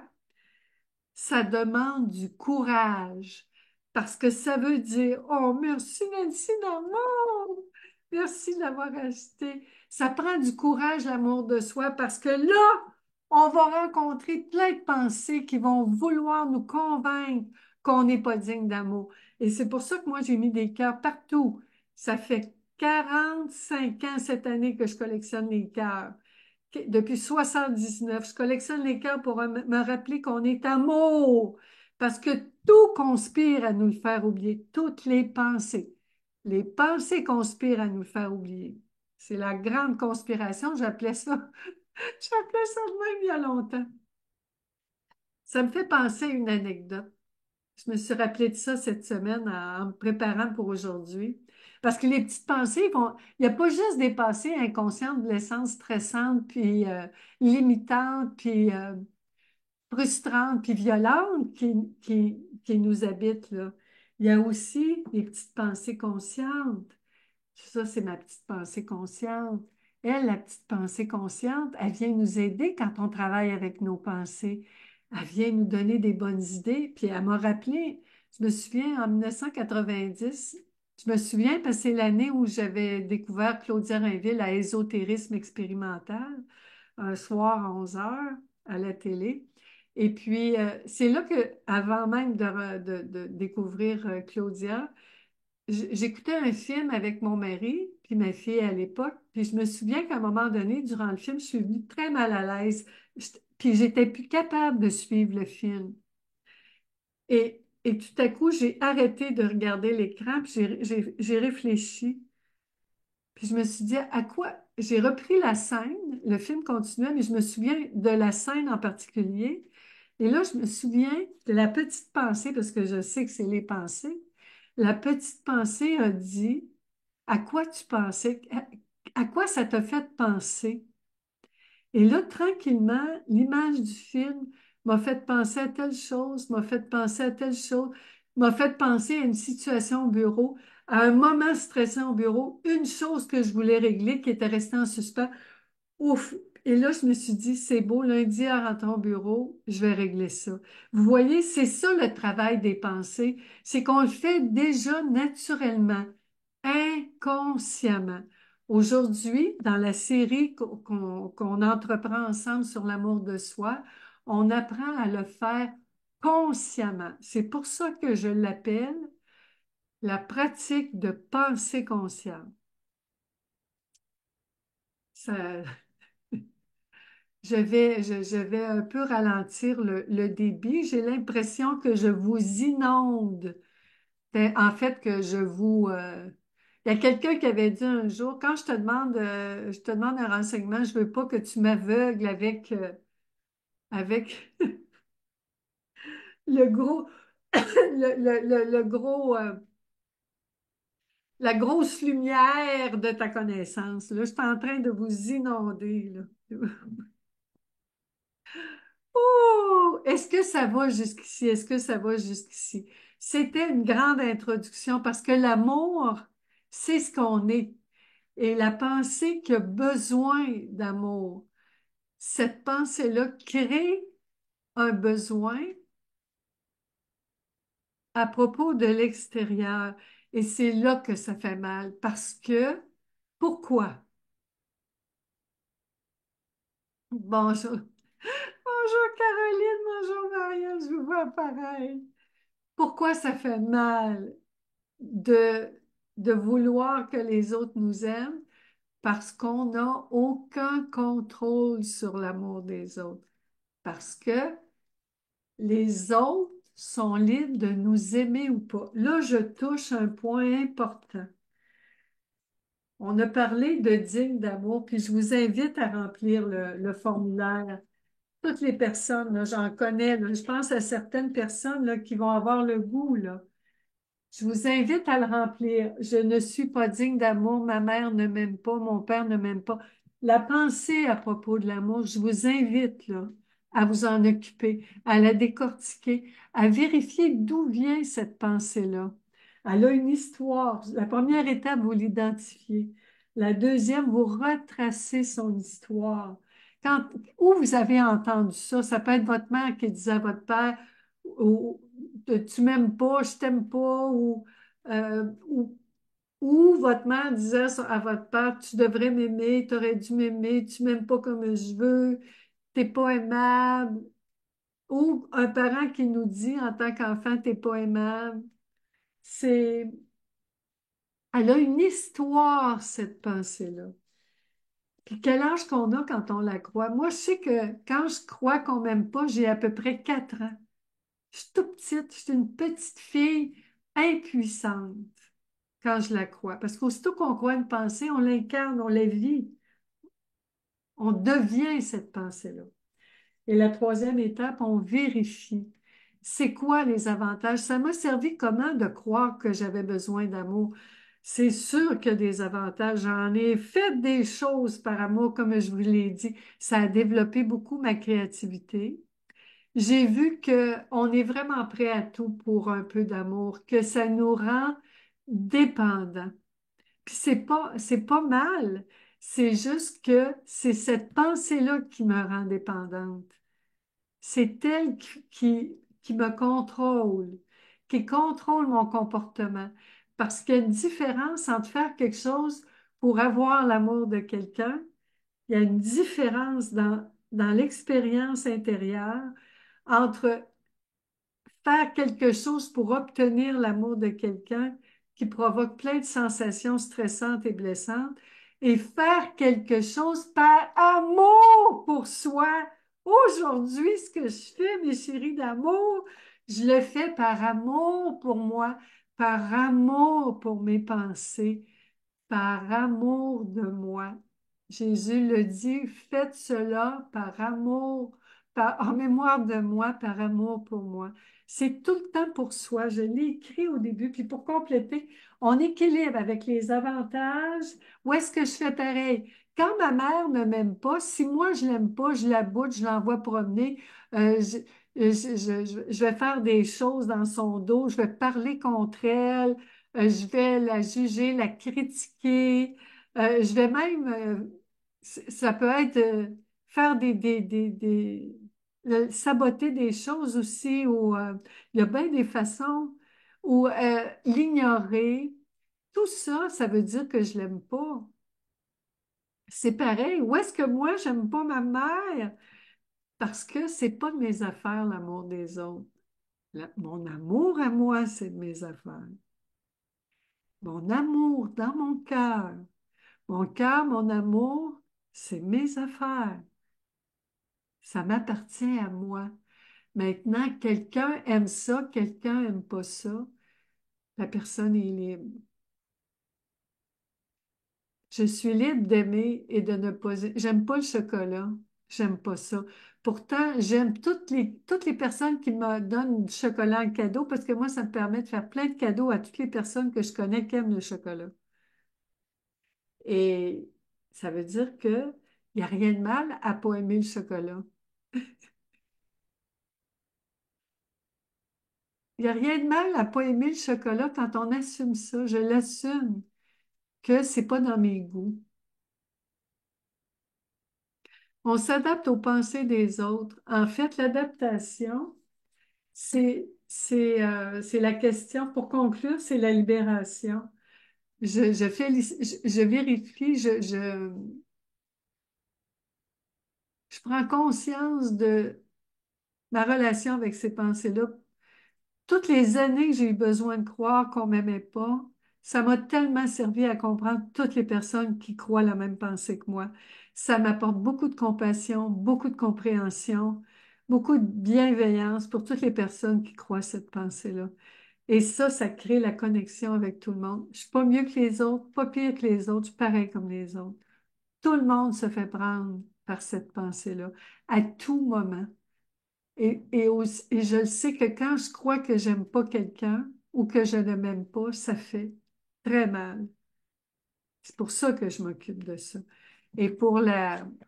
ça demande du courage. Parce que ça veut dire, oh, merci Nancy d'amour. Merci d'avoir acheté. Ça prend du courage, l'amour de soi, parce que là, on va rencontrer plein de pensées qui vont vouloir nous convaincre qu'on n'est pas digne d'amour. Et c'est pour ça que moi, j'ai mis des cœurs partout. Ça fait 45 ans cette année que je collectionne les cœurs. depuis 79. Je collectionne les cœurs pour me rappeler qu'on est amour, parce que tout conspire à nous le faire oublier, toutes les pensées. Les pensées conspirent à nous le faire oublier. C'est la grande conspiration, j'appelais ça, j'appelais ça de même il y a longtemps. Ça me fait penser à une anecdote. Je me suis rappelé de ça cette semaine en me préparant pour aujourd'hui. Parce que les petites pensées vont. Il n'y a pas juste des pensées inconscientes, blessantes, stressantes, puis limitantes, puis frustrantes, puis violentes qui nous habitent, là. Il y a aussi les petites pensées conscientes. Ça, c'est ma petite pensée consciente. Elle, la petite pensée consciente, elle vient nous aider quand on travaille avec nos pensées. Elle vient nous donner des bonnes idées. Puis elle m'a rappelé, je me souviens, en 1990, je me souviens parce que c'est l'année où j'avais découvert Claudia Rainville à Ésotérisme expérimental, un soir à 11 heures à la télé. Et puis, c'est là que, avant même de découvrir Claudia, j'écoutais un film avec mon mari, puis ma fille à l'époque, puis je me souviens qu'à un moment donné, durant le film, je suis venue très mal à l'aise, puis j'étais plus capable de suivre le film. Et tout à coup, j'ai arrêté de regarder l'écran, puis j'ai réfléchi, puis je me suis dit, à quoi? J'ai repris la scène, le film continuait, mais je me souviens de la scène en particulier. Et là, je me souviens de la petite pensée, parce que je sais que c'est les pensées. La petite pensée a dit, à quoi tu pensais? À quoi ça t'a fait penser? Et là, tranquillement, l'image du film m'a fait penser à telle chose, m'a fait penser à telle chose, m'a fait penser à une situation au bureau, à un moment stressant au bureau, une chose que je voulais régler qui était restée en suspens. Ouf! Et là, je me suis dit, c'est beau, lundi en rentrant au bureau, je vais régler ça. Vous voyez, c'est ça le travail des pensées, c'est qu'on le fait déjà naturellement, inconsciemment. Aujourd'hui, dans la série qu'on entreprend ensemble sur l'amour de soi, on apprend à le faire consciemment. C'est pour ça que je l'appelle la pratique de pensée consciente. Ça, je vais un peu ralentir le débit. J'ai l'impression que je vous inonde. En fait, que je vous... Il y a quelqu'un qui avait dit un jour, quand je te demande un renseignement, je veux pas que tu m'aveugles avec le gros, le gros, la grosse lumière de ta connaissance. Là, je suis en train de vous inonder, là. Oh, est-ce que ça va jusqu'ici? Est-ce que ça va jusqu'ici? C'était une grande introduction parce que l'amour, c'est ce qu'on est. Et la pensée qui a besoin d'amour, cette pensée-là crée un besoin à propos de l'extérieur. Et c'est là que ça fait mal. Parce que, pourquoi? Bonjour. Bonjour Caroline, bonjour Maria, je vous vois pareil. Pourquoi ça fait mal de, de vouloir que les autres nous aiment? Parce qu'on n'a aucun contrôle sur l'amour des autres. Parce que les autres sont libres de nous aimer ou pas. Là, je touche un point important. On a parlé de digne d'amour, puis je vous invite à remplir le formulaire. Toutes les personnes, là, j'en connais, là, je pense à certaines personnes là, qui vont avoir le goût, là. Je vous invite à le remplir. Je ne suis pas digne d'amour, ma mère ne m'aime pas, mon père ne m'aime pas. La pensée à propos de l'amour, je vous invite là, à vous en occuper, à la décortiquer, à vérifier d'où vient cette pensée-là. Elle a une histoire. La première étape, vous l'identifiez. La deuxième, vous retracez son histoire. Quand, où vous avez entendu ça? Ça peut être votre mère qui disait à votre père, ou, tu m'aimes pas, je t'aime pas, euh, ou, ou votre mère disait à votre père, tu devrais m'aimer, tu aurais dû m'aimer, tu m'aimes pas comme je veux, t'es pas aimable, ou un parent qui nous dit en tant qu'enfant, t'es pas aimable. Elle a une histoire, cette pensée-là. Quel âge qu'on a quand on la croit? Moi, je sais que quand je crois qu'on m'aime pas, j'ai à peu près 4 ans. Je suis toute petite, je suis une petite fille impuissante quand je la crois. Parce qu'aussitôt qu'on croit une pensée, on l'incarne, on la vit, on devient cette pensée-là. Et la troisième étape, on vérifie. C'est quoi les avantages? Ça m'a servi comment de croire que j'avais besoin d'amour? C'est sûr qu'il y a des avantages. J'en ai fait des choses par amour, comme je vous l'ai dit. Ça a développé beaucoup ma créativité. J'ai vu qu'on est vraiment prêt à tout pour un peu d'amour, que ça nous rend dépendants. Puis c'est pas mal. C'est juste que c'est cette pensée-là qui me rend dépendante. C'est elle qui me contrôle, qui contrôle mon comportement. Parce qu'il y a une différence entre faire quelque chose pour avoir l'amour de quelqu'un. Il y a une différence dans l'expérience intérieure entre faire quelque chose pour obtenir l'amour de quelqu'un qui provoque plein de sensations stressantes et blessantes et faire quelque chose par amour pour soi. Aujourd'hui, ce que je fais, mes chéris d'amour, je le fais par amour pour moi, par amour pour mes pensées, par amour de moi. Jésus le dit, faites cela par amour, en mémoire de moi, par amour pour moi. C'est tout le temps pour soi. Je l'ai écrit au début, puis pour compléter, on équilibre avec les avantages. Où est-ce que je fais pareil? Quand ma mère ne m'aime pas, si moi je l'aime pas, je la boude, je l'envoie promener, je vais faire des choses dans son dos, je vais parler contre elle, je vais la juger, la critiquer. Je vais même, ça peut être faire saboter des choses aussi, ou il y a bien des façons, ou l'ignorer. Tout ça, ça veut dire que je l'aime pas. C'est pareil. Où est-ce que moi, j'aime pas ma mère? Parce que c'est pas de mes affaires, l'amour des autres. Mon amour à moi, c'est de mes affaires. Mon amour dans mon cœur. Mon cœur, mon amour, c'est mes affaires. Ça m'appartient à moi. Maintenant, quelqu'un aime ça, quelqu'un aime pas ça. La personne est libre. Je suis libre d'aimer et de ne pas. J'aime pas le chocolat. J'aime pas ça. Pourtant, j'aime toutes les personnes qui me donnent du chocolat en cadeau parce que moi, ça me permet de faire plein de cadeaux à toutes les personnes que je connais qui aiment le chocolat. Et ça veut dire que il n'y a rien de mal à pas aimer le chocolat. Il n'y a rien de mal à pas aimer le chocolat quand on assume ça. Je l'assume que c'est pas dans mes goûts. On s'adapte aux pensées des autres. En fait, l'adaptation, c'est la question. Pour conclure, c'est la libération. Je vérifie, je prends conscience de ma relation avec ces pensées-là. Toutes les années que j'ai eu besoin de croire qu'on m'aimait pas, ça m'a tellement servi à comprendre toutes les personnes qui croient la même pensée que moi. Ça m'apporte beaucoup de compassion, beaucoup de compréhension, beaucoup de bienveillance pour toutes les personnes qui croient cette pensée-là. Et ça crée la connexion avec tout le monde. Je suis pas mieux que les autres, pas pire que les autres, je suis pareil comme les autres. Tout le monde se fait prendre par cette pensée-là à tout moment. Et je le sais que quand je crois que j'aime pas quelqu'un ou que je ne m'aime pas, ça fait très mal. C'est pour ça que je m'occupe de ça. Et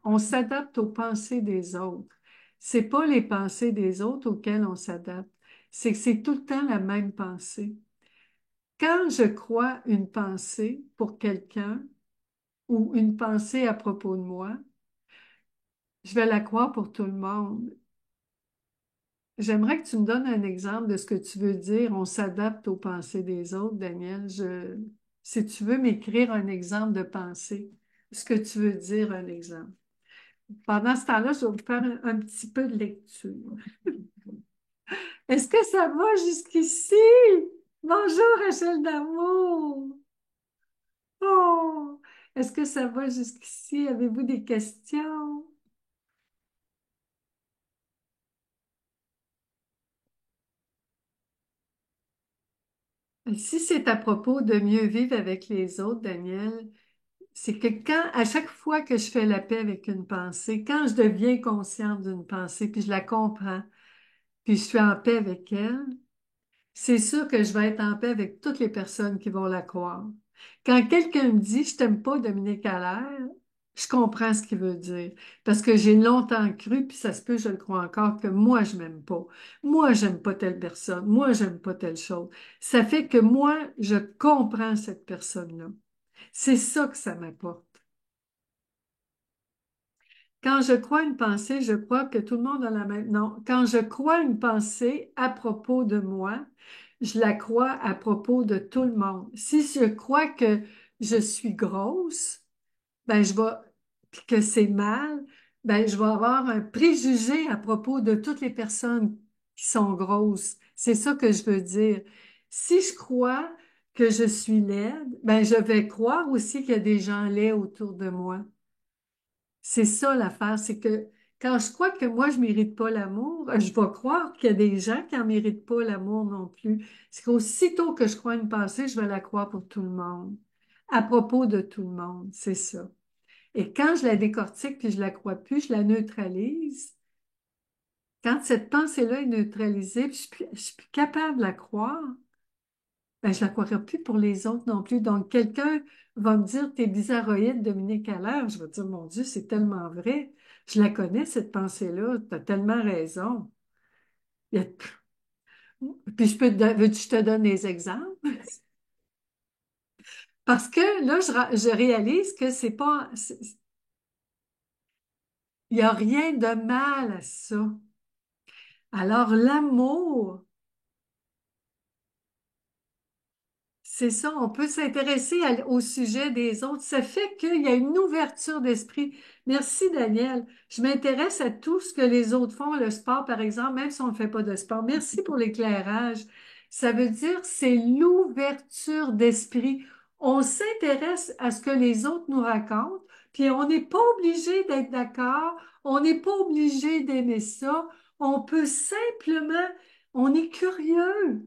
on s'adapte aux pensées des autres. C'est pas les pensées des autres auxquelles on s'adapte. C'est que c'est tout le temps la même pensée. Quand je crois une pensée pour quelqu'un ou une pensée à propos de moi, je vais la croire pour tout le monde. J'aimerais que tu me donnes un exemple de ce que tu veux dire. On s'adapte aux pensées des autres, Daniel. Si tu veux m'écrire un exemple de pensée, ce que tu veux dire, un exemple. Pendant ce temps-là, je vais vous faire un petit peu de lecture. Est-ce que ça va jusqu'ici? Bonjour, Rachel d'amour. Oh! Est-ce que ça va jusqu'ici? Avez-vous des questions? Si c'est à propos de mieux vivre avec les autres, Daniel, c'est que à chaque fois que je fais la paix avec une pensée, quand je deviens consciente d'une pensée, puis je la comprends, puis je suis en paix avec elle, c'est sûr que je vais être en paix avec toutes les personnes qui vont la croire. Quand quelqu'un me dit «Je t'aime pas, Dominique Allaire», je comprends ce qu'il veut dire. Parce que j'ai longtemps cru, puis ça se peut, je le crois encore, que moi, je m'aime pas. Moi, j'aime pas telle personne. Moi, j'aime pas telle chose. Ça fait que moi, je comprends cette personne-là. C'est ça que ça m'apporte. Quand je crois une pensée, je crois que tout le monde a la même. Non, quand je crois une pensée à propos de moi, je la crois à propos de tout le monde. Si je crois que je suis grosse, ben je vais puis que c'est mal, ben je vais avoir un préjugé à propos de toutes les personnes qui sont grosses. C'est ça que je veux dire. Si je crois que je suis laide, ben je vais croire aussi qu'il y a des gens laids autour de moi. C'est ça l'affaire, c'est que quand je crois que moi, je mérite pas l'amour, je vais croire qu'il y a des gens qui en méritent pas l'amour non plus. C'est qu'aussitôt que je crois une pensée, je vais la croire pour tout le monde, à propos de tout le monde, c'est ça. Et quand je la décortique puis je la crois plus, je la neutralise. Quand cette pensée-là est neutralisée, puis je suis plus capable de la croire, ben, je la croirai plus pour les autres non plus. Donc, quelqu'un va me dire, t'es bizarroïde, Dominique Allaire. Je vais dire, mon Dieu, c'est tellement vrai. Je la connais, cette pensée-là. T'as tellement raison. Il y a- Puis, veux-tu que je te donne des exemples? Parce que là, je réalise que c'est pas, il n'y a rien de mal à ça. Alors, l'amour, c'est ça, on peut s'intéresser au sujet des autres. Ça fait qu'il y a une ouverture d'esprit. Merci, Daniel. Je m'intéresse à tout ce que les autres font, le sport, par exemple, même si on ne fait pas de sport. Merci pour l'éclairage. Ça veut dire c'est l'ouverture d'esprit. On s'intéresse à ce que les autres nous racontent, puis on n'est pas obligé d'être d'accord, on n'est pas obligé d'aimer ça. On peut simplement, on est curieux.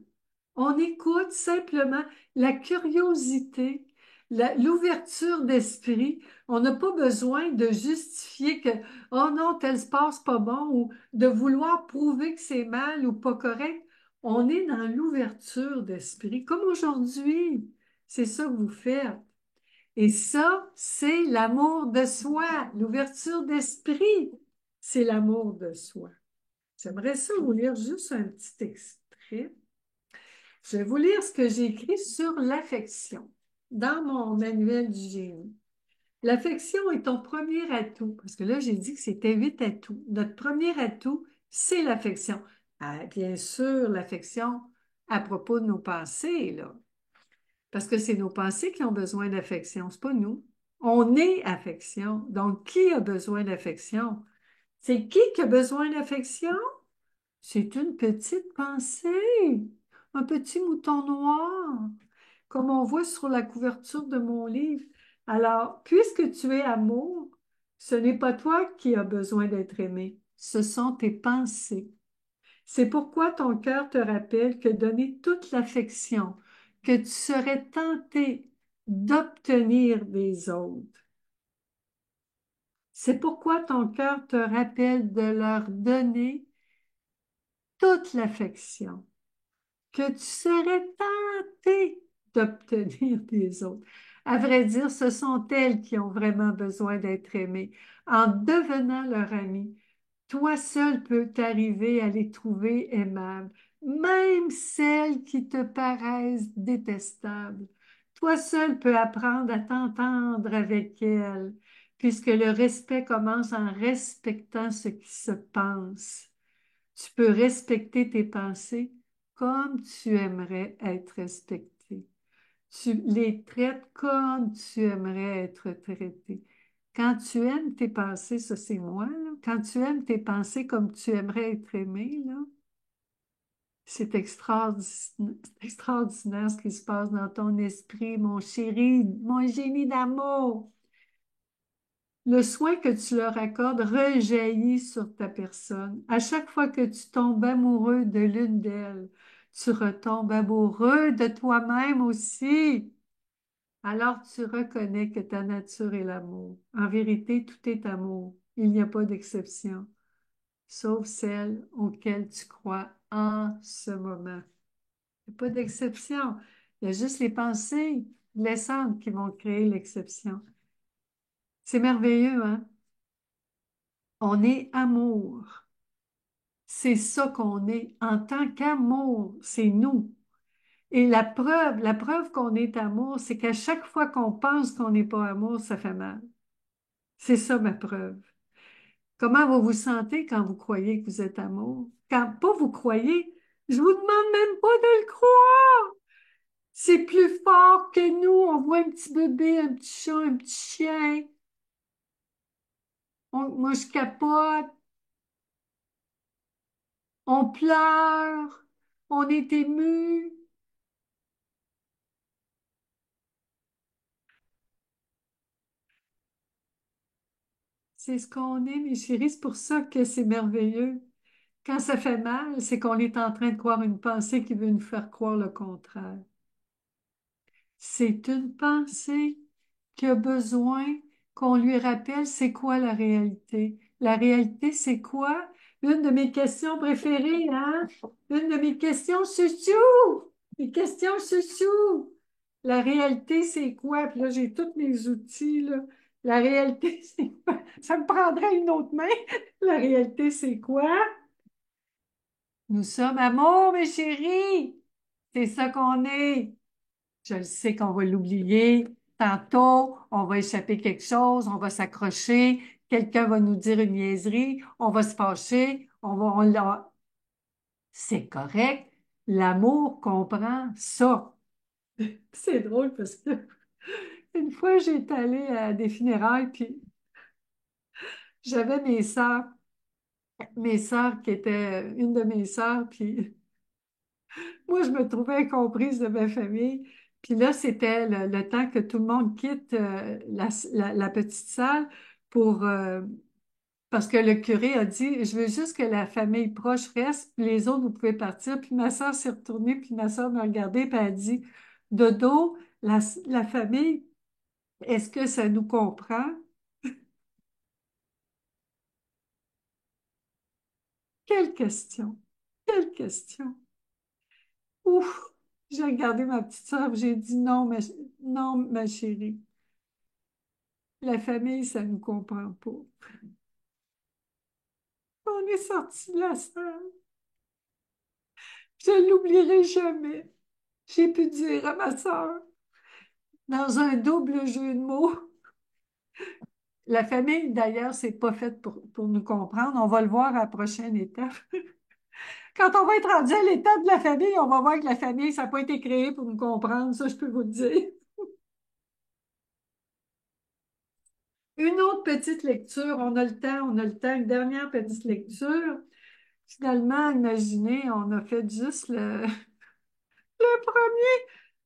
On écoute simplement la curiosité, l'ouverture d'esprit. On n'a pas besoin de justifier que, oh non, tel sport, c'est pas bon, ou de vouloir prouver que c'est mal ou pas correct. On est dans l'ouverture d'esprit, comme aujourd'hui. C'est ça que vous faites. Et ça, c'est l'amour de soi, l'ouverture d'esprit. C'est l'amour de soi. J'aimerais ça vous lire juste un petit extrait. Je vais vous lire ce que j'ai écrit sur l'affection dans mon manuel du génie. L'affection est ton premier atout, parce que là, j'ai dit que c'était 8 atouts. Notre premier atout, c'est l'affection. Ah, bien sûr, l'affection à propos de nos pensées, là. Parce que c'est nos pensées qui ont besoin d'affection, c'est pas nous. On est affection. Donc, qui a besoin d'affection? C'est qui a besoin d'affection? C'est une petite pensée, un petit mouton noir, comme on voit sur la couverture de mon livre. Alors, puisque tu es amour, ce n'est pas toi qui as besoin d'être aimé, ce sont tes pensées. C'est pourquoi ton cœur te rappelle que donner toute l'affection que tu serais tenté d'obtenir des autres. C'est pourquoi ton cœur te rappelle de leur donner toute l'affection que tu serais tenté d'obtenir des autres. À vrai dire, ce sont elles qui ont vraiment besoin d'être aimées. En devenant leur ami, toi seul peux t'arriver à les trouver aimables, même celles qui te paraissent détestables. Toi seul peux apprendre à t'entendre avec elles, puisque le respect commence en respectant ce qui se pense. Tu peux respecter tes pensées comme tu aimerais être respecté. Tu les traites comme tu aimerais être traité. Quand tu aimes tes pensées, ça c'est moi, là. Quand tu aimes tes pensées comme tu aimerais être aimé, là, c'est extraordinaire ce qui se passe dans ton esprit, mon chéri, mon génie d'amour. Le soin que tu leur accordes rejaillit sur ta personne. À chaque fois que tu tombes amoureux de l'une d'elles, tu retombes amoureux de toi-même aussi. Alors tu reconnais que ta nature est l'amour. En vérité, tout est amour. Il n'y a pas d'exception, sauf celle auquel tu crois en ce moment. Il n'y a pas d'exception. Il y a juste les pensées blessantes qui vont créer l'exception. C'est merveilleux, hein? On est amour. C'est ça qu'on est en tant qu'amour. C'est nous. Et la preuve qu'on est amour, c'est qu'à chaque fois qu'on pense qu'on n'est pas amour, ça fait mal. C'est ça ma preuve. Comment vous vous sentez quand vous croyez que vous êtes amour? Quand pas vous croyez, je vous demande même pas de le croire. C'est plus fort que nous. On voit un petit bébé, un petit chat, un petit chien. Moi, je capote. On pleure. On est ému. C'est ce qu'on est, mes chéris. C'est pour ça que c'est merveilleux. Quand ça fait mal, c'est qu'on est en train de croire une pensée qui veut nous faire croire le contraire. C'est une pensée qui a besoin qu'on lui rappelle c'est quoi la réalité. La réalité, c'est quoi? Une de mes questions préférées, hein? Une de mes questions chouchou! Mes questions chouchou! La réalité, c'est quoi? Puis là, j'ai tous mes outils, là. La réalité, c'est quoi? Ça me prendrait une autre main. La réalité, c'est quoi? Nous sommes amour, mes chéris! C'est ça qu'on est. Je le sais qu'on va l'oublier. Tantôt, on va échapper quelque chose, on va s'accrocher, quelqu'un va nous dire une niaiserie, on va se fâcher, c'est correct. L'amour comprend ça. C'est drôle parce que une fois, j'étais allée à des funérailles, puis j'avais mes sœurs qui étaient une de mes sœurs, puis moi, je me trouvais incomprise de ma famille. Puis là, c'était le temps que tout le monde quitte la petite salle pour parce que le curé a dit, je veux juste que la famille proche reste, puis les autres, vous pouvez partir. Puis ma soeur s'est retournée, puis ma soeur m'a regardée, puis elle a dit, Dodo, la famille, est-ce que ça nous comprend? Quelle question! Quelle question! Ouf! J'ai regardé ma petite soeur, j'ai dit non, non, ma chérie. La famille, ça ne nous comprend pas. On est sorti de la salle. Je ne l'oublierai jamais. J'ai pu dire à ma sœur, dans un double jeu de mots, la famille, d'ailleurs, c'est pas faite pour nous comprendre. On va le voir à la prochaine étape. Quand on va être rendu à l'étape de la famille, on va voir que la famille, ça n'a pas été créé pour nous comprendre. Ça, je peux vous le dire. Une autre petite lecture, on a le temps, on a le temps. Une dernière petite lecture. Finalement, imaginez, on a fait juste le premier,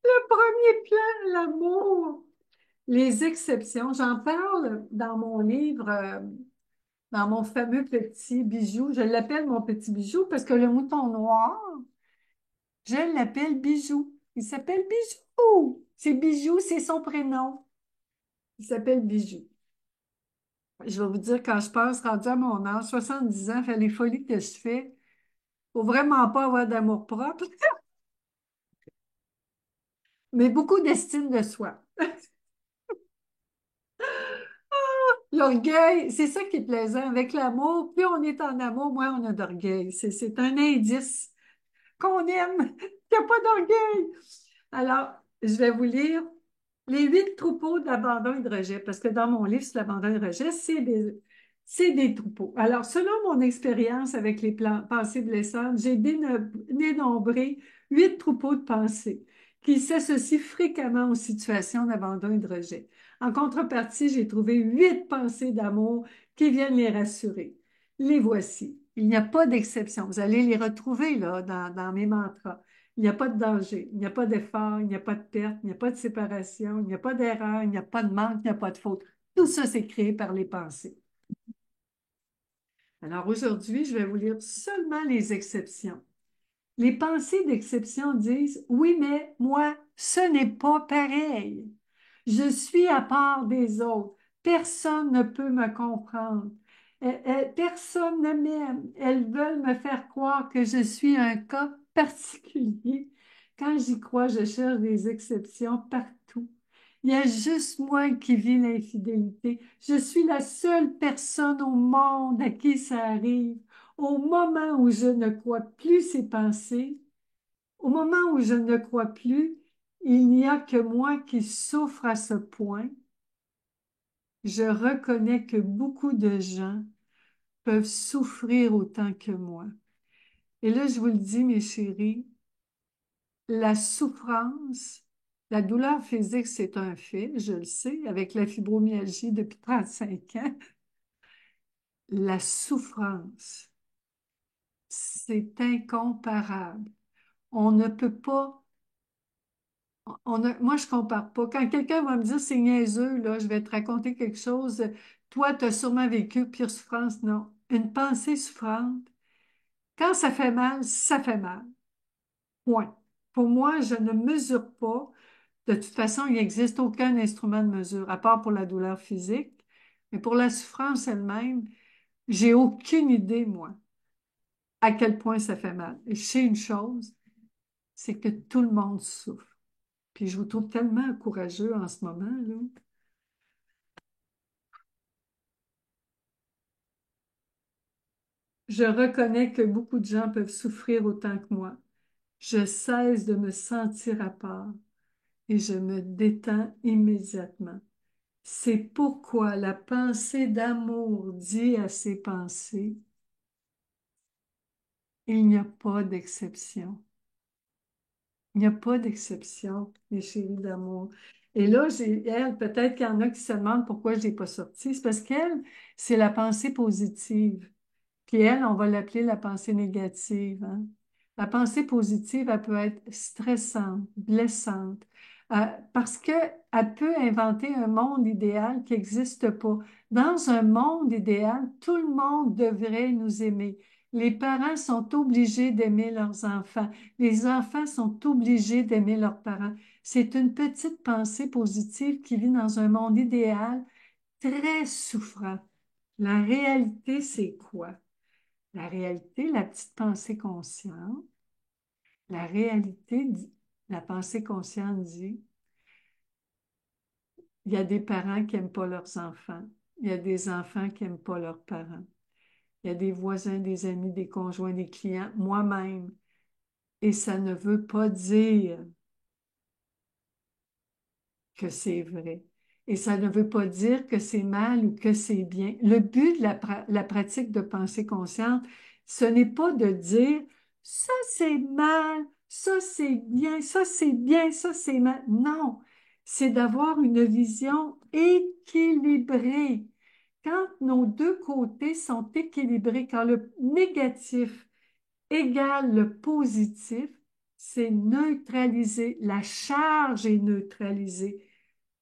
le premier plan, l'amour. Les exceptions, j'en parle dans mon livre, dans mon fameux petit bijou. Je l'appelle mon petit bijou parce que le mouton noir, je l'appelle Bijou. Il s'appelle Bijou. C'est Bijou, c'est son prénom. Il s'appelle Bijou. Je vais vous dire, quand je passe, rendu à mon âge, 70 ans, fait les folies que je fais, faut vraiment pas avoir d'amour-propre, mais beaucoup d'estime de soi. L'orgueil, c'est ça qui est plaisant avec l'amour. Plus on est en amour, moins on a d'orgueil. C'est un indice qu'on aime, qu'il n'y a pas d'orgueil. Alors, je vais vous lire les 8 troupeaux d'abandon et de rejet, parce que dans mon livre sur l'abandon et le rejet, c'est des troupeaux. Alors, selon mon expérience avec les pensées blessantes, j'ai dénombré 8 troupeaux de pensées qui s'associent fréquemment aux situations d'abandon et de rejet. En contrepartie, j'ai trouvé 8 pensées d'amour qui viennent les rassurer. Les voici. Il n'y a pas d'exception. Vous allez les retrouver là, dans mes mantras. Il n'y a pas de danger, il n'y a pas d'effort, il n'y a pas de perte, il n'y a pas de séparation, il n'y a pas d'erreur, il n'y a pas de manque, il n'y a pas de faute. Tout ça, c'est créé par les pensées. Alors aujourd'hui, je vais vous lire seulement les exceptions. Les pensées d'exception disent, oui, mais moi, ce n'est pas pareil. Je suis à part des autres. Personne ne peut me comprendre. Personne ne m'aime. Elles veulent me faire croire que je suis un cas particulier. Quand j'y crois, je cherche des exceptions partout. Il y a juste moi qui vis l'infidélité. Je suis la seule personne au monde à qui ça arrive. Au moment où je ne crois plus ces pensées, au moment où je ne crois plus, il n'y a que moi qui souffre à ce point. Je reconnais que beaucoup de gens peuvent souffrir autant que moi. Et là, je vous le dis, mes chéris, la souffrance, la douleur physique, c'est un fait, je le sais, avec la fibromyalgie depuis 35 ans. La souffrance, c'est incomparable. On ne peut pas moi, je compare pas. Quand quelqu'un va me dire c'est niaiseux, là, je vais te raconter quelque chose, toi, tu as sûrement vécu pire souffrance. Non. Une pensée souffrante, quand ça fait mal. Point. Pour moi, je ne mesure pas. De toute façon, il n'existe aucun instrument de mesure, à part pour la douleur physique. Mais pour la souffrance elle-même, j'ai aucune idée, moi, à quel point ça fait mal. Et je sais une chose, c'est que tout le monde souffre. Puis je vous trouve tellement courageux en ce moment, là. Je reconnais que beaucoup de gens peuvent souffrir autant que moi. Je cesse de me sentir à part et je me détends immédiatement. C'est pourquoi la pensée d'amour dit à ces pensées, il n'y a pas d'exception. Il n'y a pas d'exception, mes chéris d'amour. Et là, elle, peut-être qu'il y en a qui se demandent pourquoi je ne l'ai pas sortie. C'est parce qu'elle, c'est la pensée positive. Puis elle, on va l'appeler la pensée négative, hein. La pensée positive, elle peut être stressante, blessante, parce qu'elle peut inventer un monde idéal qui n'existe pas. Dans un monde idéal, tout le monde devrait nous aimer. Les parents sont obligés d'aimer leurs enfants. Les enfants sont obligés d'aimer leurs parents. C'est une petite pensée positive qui vit dans un monde idéal très souffrant. La réalité, c'est quoi? La réalité, la petite pensée consciente, la réalité, la pensée consciente dit, il y a des parents qui n'aiment pas leurs enfants, il y a des enfants qui n'aiment pas leurs parents, il y a des voisins, des amis, des conjoints, des clients, moi-même. Et ça ne veut pas dire que c'est vrai. Et ça ne veut pas dire que c'est mal ou que c'est bien. Le but de la pratique de pensée consciente, ce n'est pas de dire ça c'est mal, ça c'est bien, ça c'est bien, ça c'est mal. Non, c'est d'avoir une vision équilibrée. Quand nos deux côtés sont équilibrés, quand le négatif égale le positif, c'est neutralisé. La charge est neutralisée.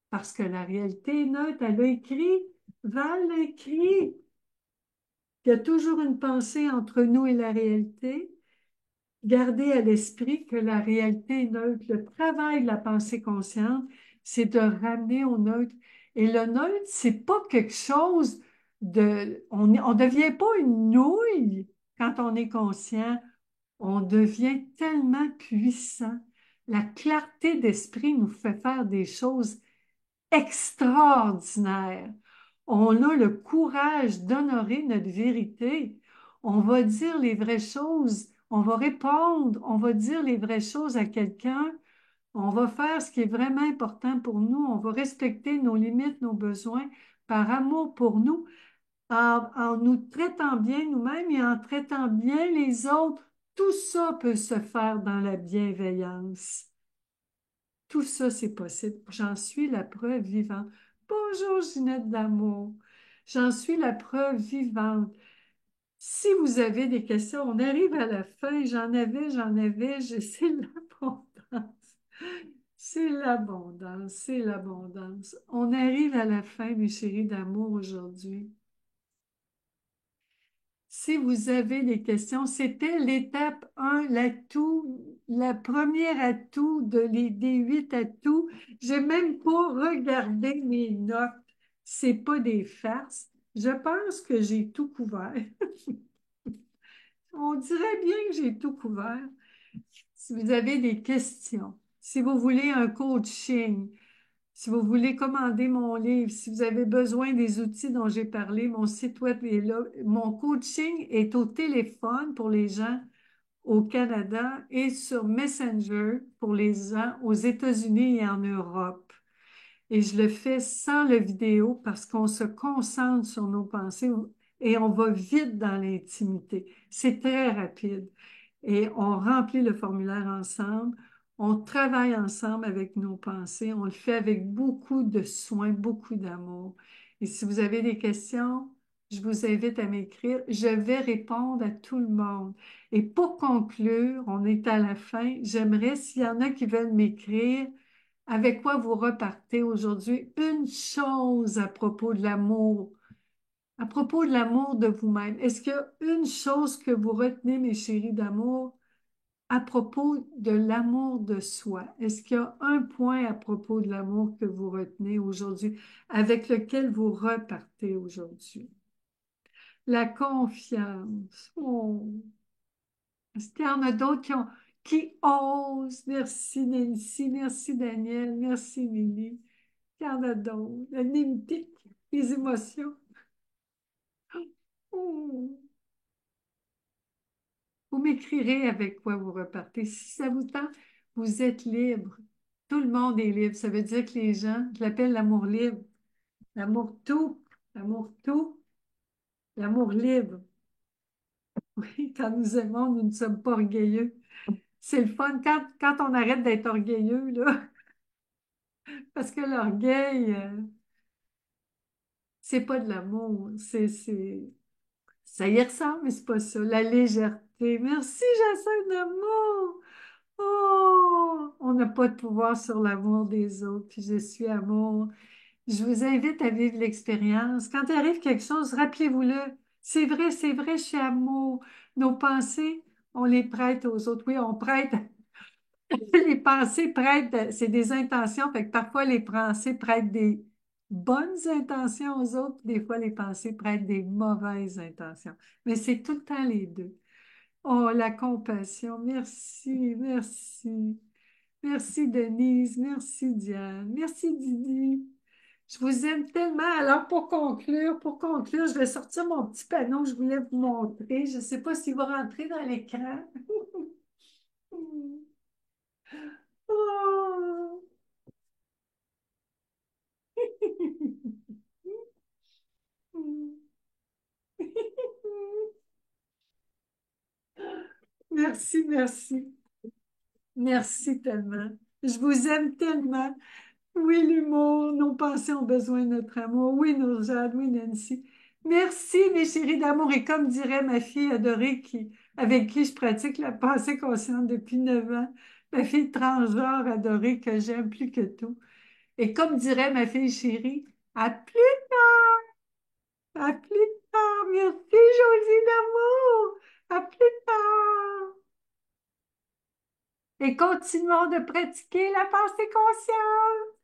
Parce que la réalité est neutre. Elle a écrit, Val l'a écrit. Il y a toujours une pensée entre nous et la réalité. Gardez à l'esprit que la réalité est neutre. Le travail de la pensée consciente, c'est de ramener au neutre. Et le neutre, c'est pas quelque chose de... On ne devient pas une nouille quand on est conscient. On devient tellement puissant. La clarté d'esprit nous fait faire des choses extraordinaire. On a le courage d'honorer notre vérité. On va dire les vraies choses. On va répondre. On va dire les vraies choses à quelqu'un. On va faire ce qui est vraiment important pour nous. On va respecter nos limites, nos besoins par amour pour nous, en nous traitant bien nous-mêmes et en traitant bien les autres. Tout ça peut se faire dans la bienveillance. Tout ça, c'est possible. J'en suis la preuve vivante. Bonjour, Ginette d'amour. J'en suis la preuve vivante. Si vous avez des questions, on arrive à la fin. J'en avais, je sais l'importance. C'est l'abondance, c'est l'abondance. On arrive à la fin, mes chéris d'amour, aujourd'hui. Si vous avez des questions, c'était l'étape 1, l'atout, la première atout des 8 atouts. J'ai même pas regardé mes notes. C'est pas des farces. Je pense que j'ai tout couvert. On dirait bien que j'ai tout couvert. Si vous avez des questions, si vous voulez un coaching, si vous voulez commander mon livre, si vous avez besoin des outils dont j'ai parlé, mon site web est là. Mon coaching est au téléphone pour les gens au Canada et sur Messenger pour les gens aux États-Unis et en Europe. Et je le fais sans le vidéo parce qu'on se concentre sur nos pensées et on va vite dans l'intimité. C'est très rapide. Et on remplit le formulaire ensemble. On travaille ensemble avec nos pensées. On le fait avec beaucoup de soin, beaucoup d'amour. Et si vous avez des questions, je vous invite à m'écrire. Je vais répondre à tout le monde. Et pour conclure, on est à la fin. J'aimerais, s'il y en a qui veulent m'écrire, avec quoi vous repartez aujourd'hui? Une chose à propos de l'amour, à propos de l'amour de vous-même. Est-ce qu'il y a une chose que vous retenez, mes chéris d'amour, à propos de l'amour de soi? Est-ce qu'il y a un point à propos de l'amour que vous retenez aujourd'hui, avec lequel vous repartez aujourd'hui? La confiance. Oh. Est-ce qu'il y en a d'autres qui osent? Merci Nancy, merci Daniel, merci Émilie. Il y en a d'autres. La limite, les émotions. Oh. Vous m'écrirez avec quoi vous repartez. Si ça vous tente, vous êtes libre. Tout le monde est libre. Ça veut dire que les gens, je l'appelle l'amour libre. L'amour tout, l'amour tout, l'amour libre. Oui, quand nous aimons, nous ne sommes pas orgueilleux. C'est le fun quand on arrête d'être orgueilleux, là, parce que l'orgueil, c'est pas de l'amour. Ça y ressemble, mais c'est pas ça. La légèreté. Merci, Jacinthe d'amour. Oh, on n'a pas de pouvoir sur l'amour des autres, puis je suis amour. Je vous invite à vivre l'expérience. Quand il arrive quelque chose, rappelez-vous-le. C'est vrai, je suis amour. Nos pensées, on les prête aux autres. Oui, on prête. Les pensées prêtent, c'est des intentions, fait que parfois les pensées prêtent des bonnes intentions aux autres, des fois les pensées prêtent des mauvaises intentions. Mais c'est tout le temps les deux. Oh, la compassion. Merci, merci. Merci Denise, merci Diane, merci Didi. Je vous aime tellement. Alors pour conclure, je vais sortir mon petit panneau que je voulais vous montrer. Je ne sais pas s'il va rentrer dans l'écran. Oh. Merci, merci. Merci tellement. Je vous aime tellement. Oui, l'humour, nos pensées ont besoin de notre amour. Oui, Nourjane, oui, Nancy. Merci, mes chéris d'amour. Et comme dirait ma fille adorée avec qui je pratique la pensée consciente depuis 9 ans, ma fille transgenre adorée que j'aime plus que tout. Et comme dirait ma fille chérie, à plus tard, à plus tard. Merci, Josie d'amour. À plus tard. Et continuons de pratiquer la pensée consciente.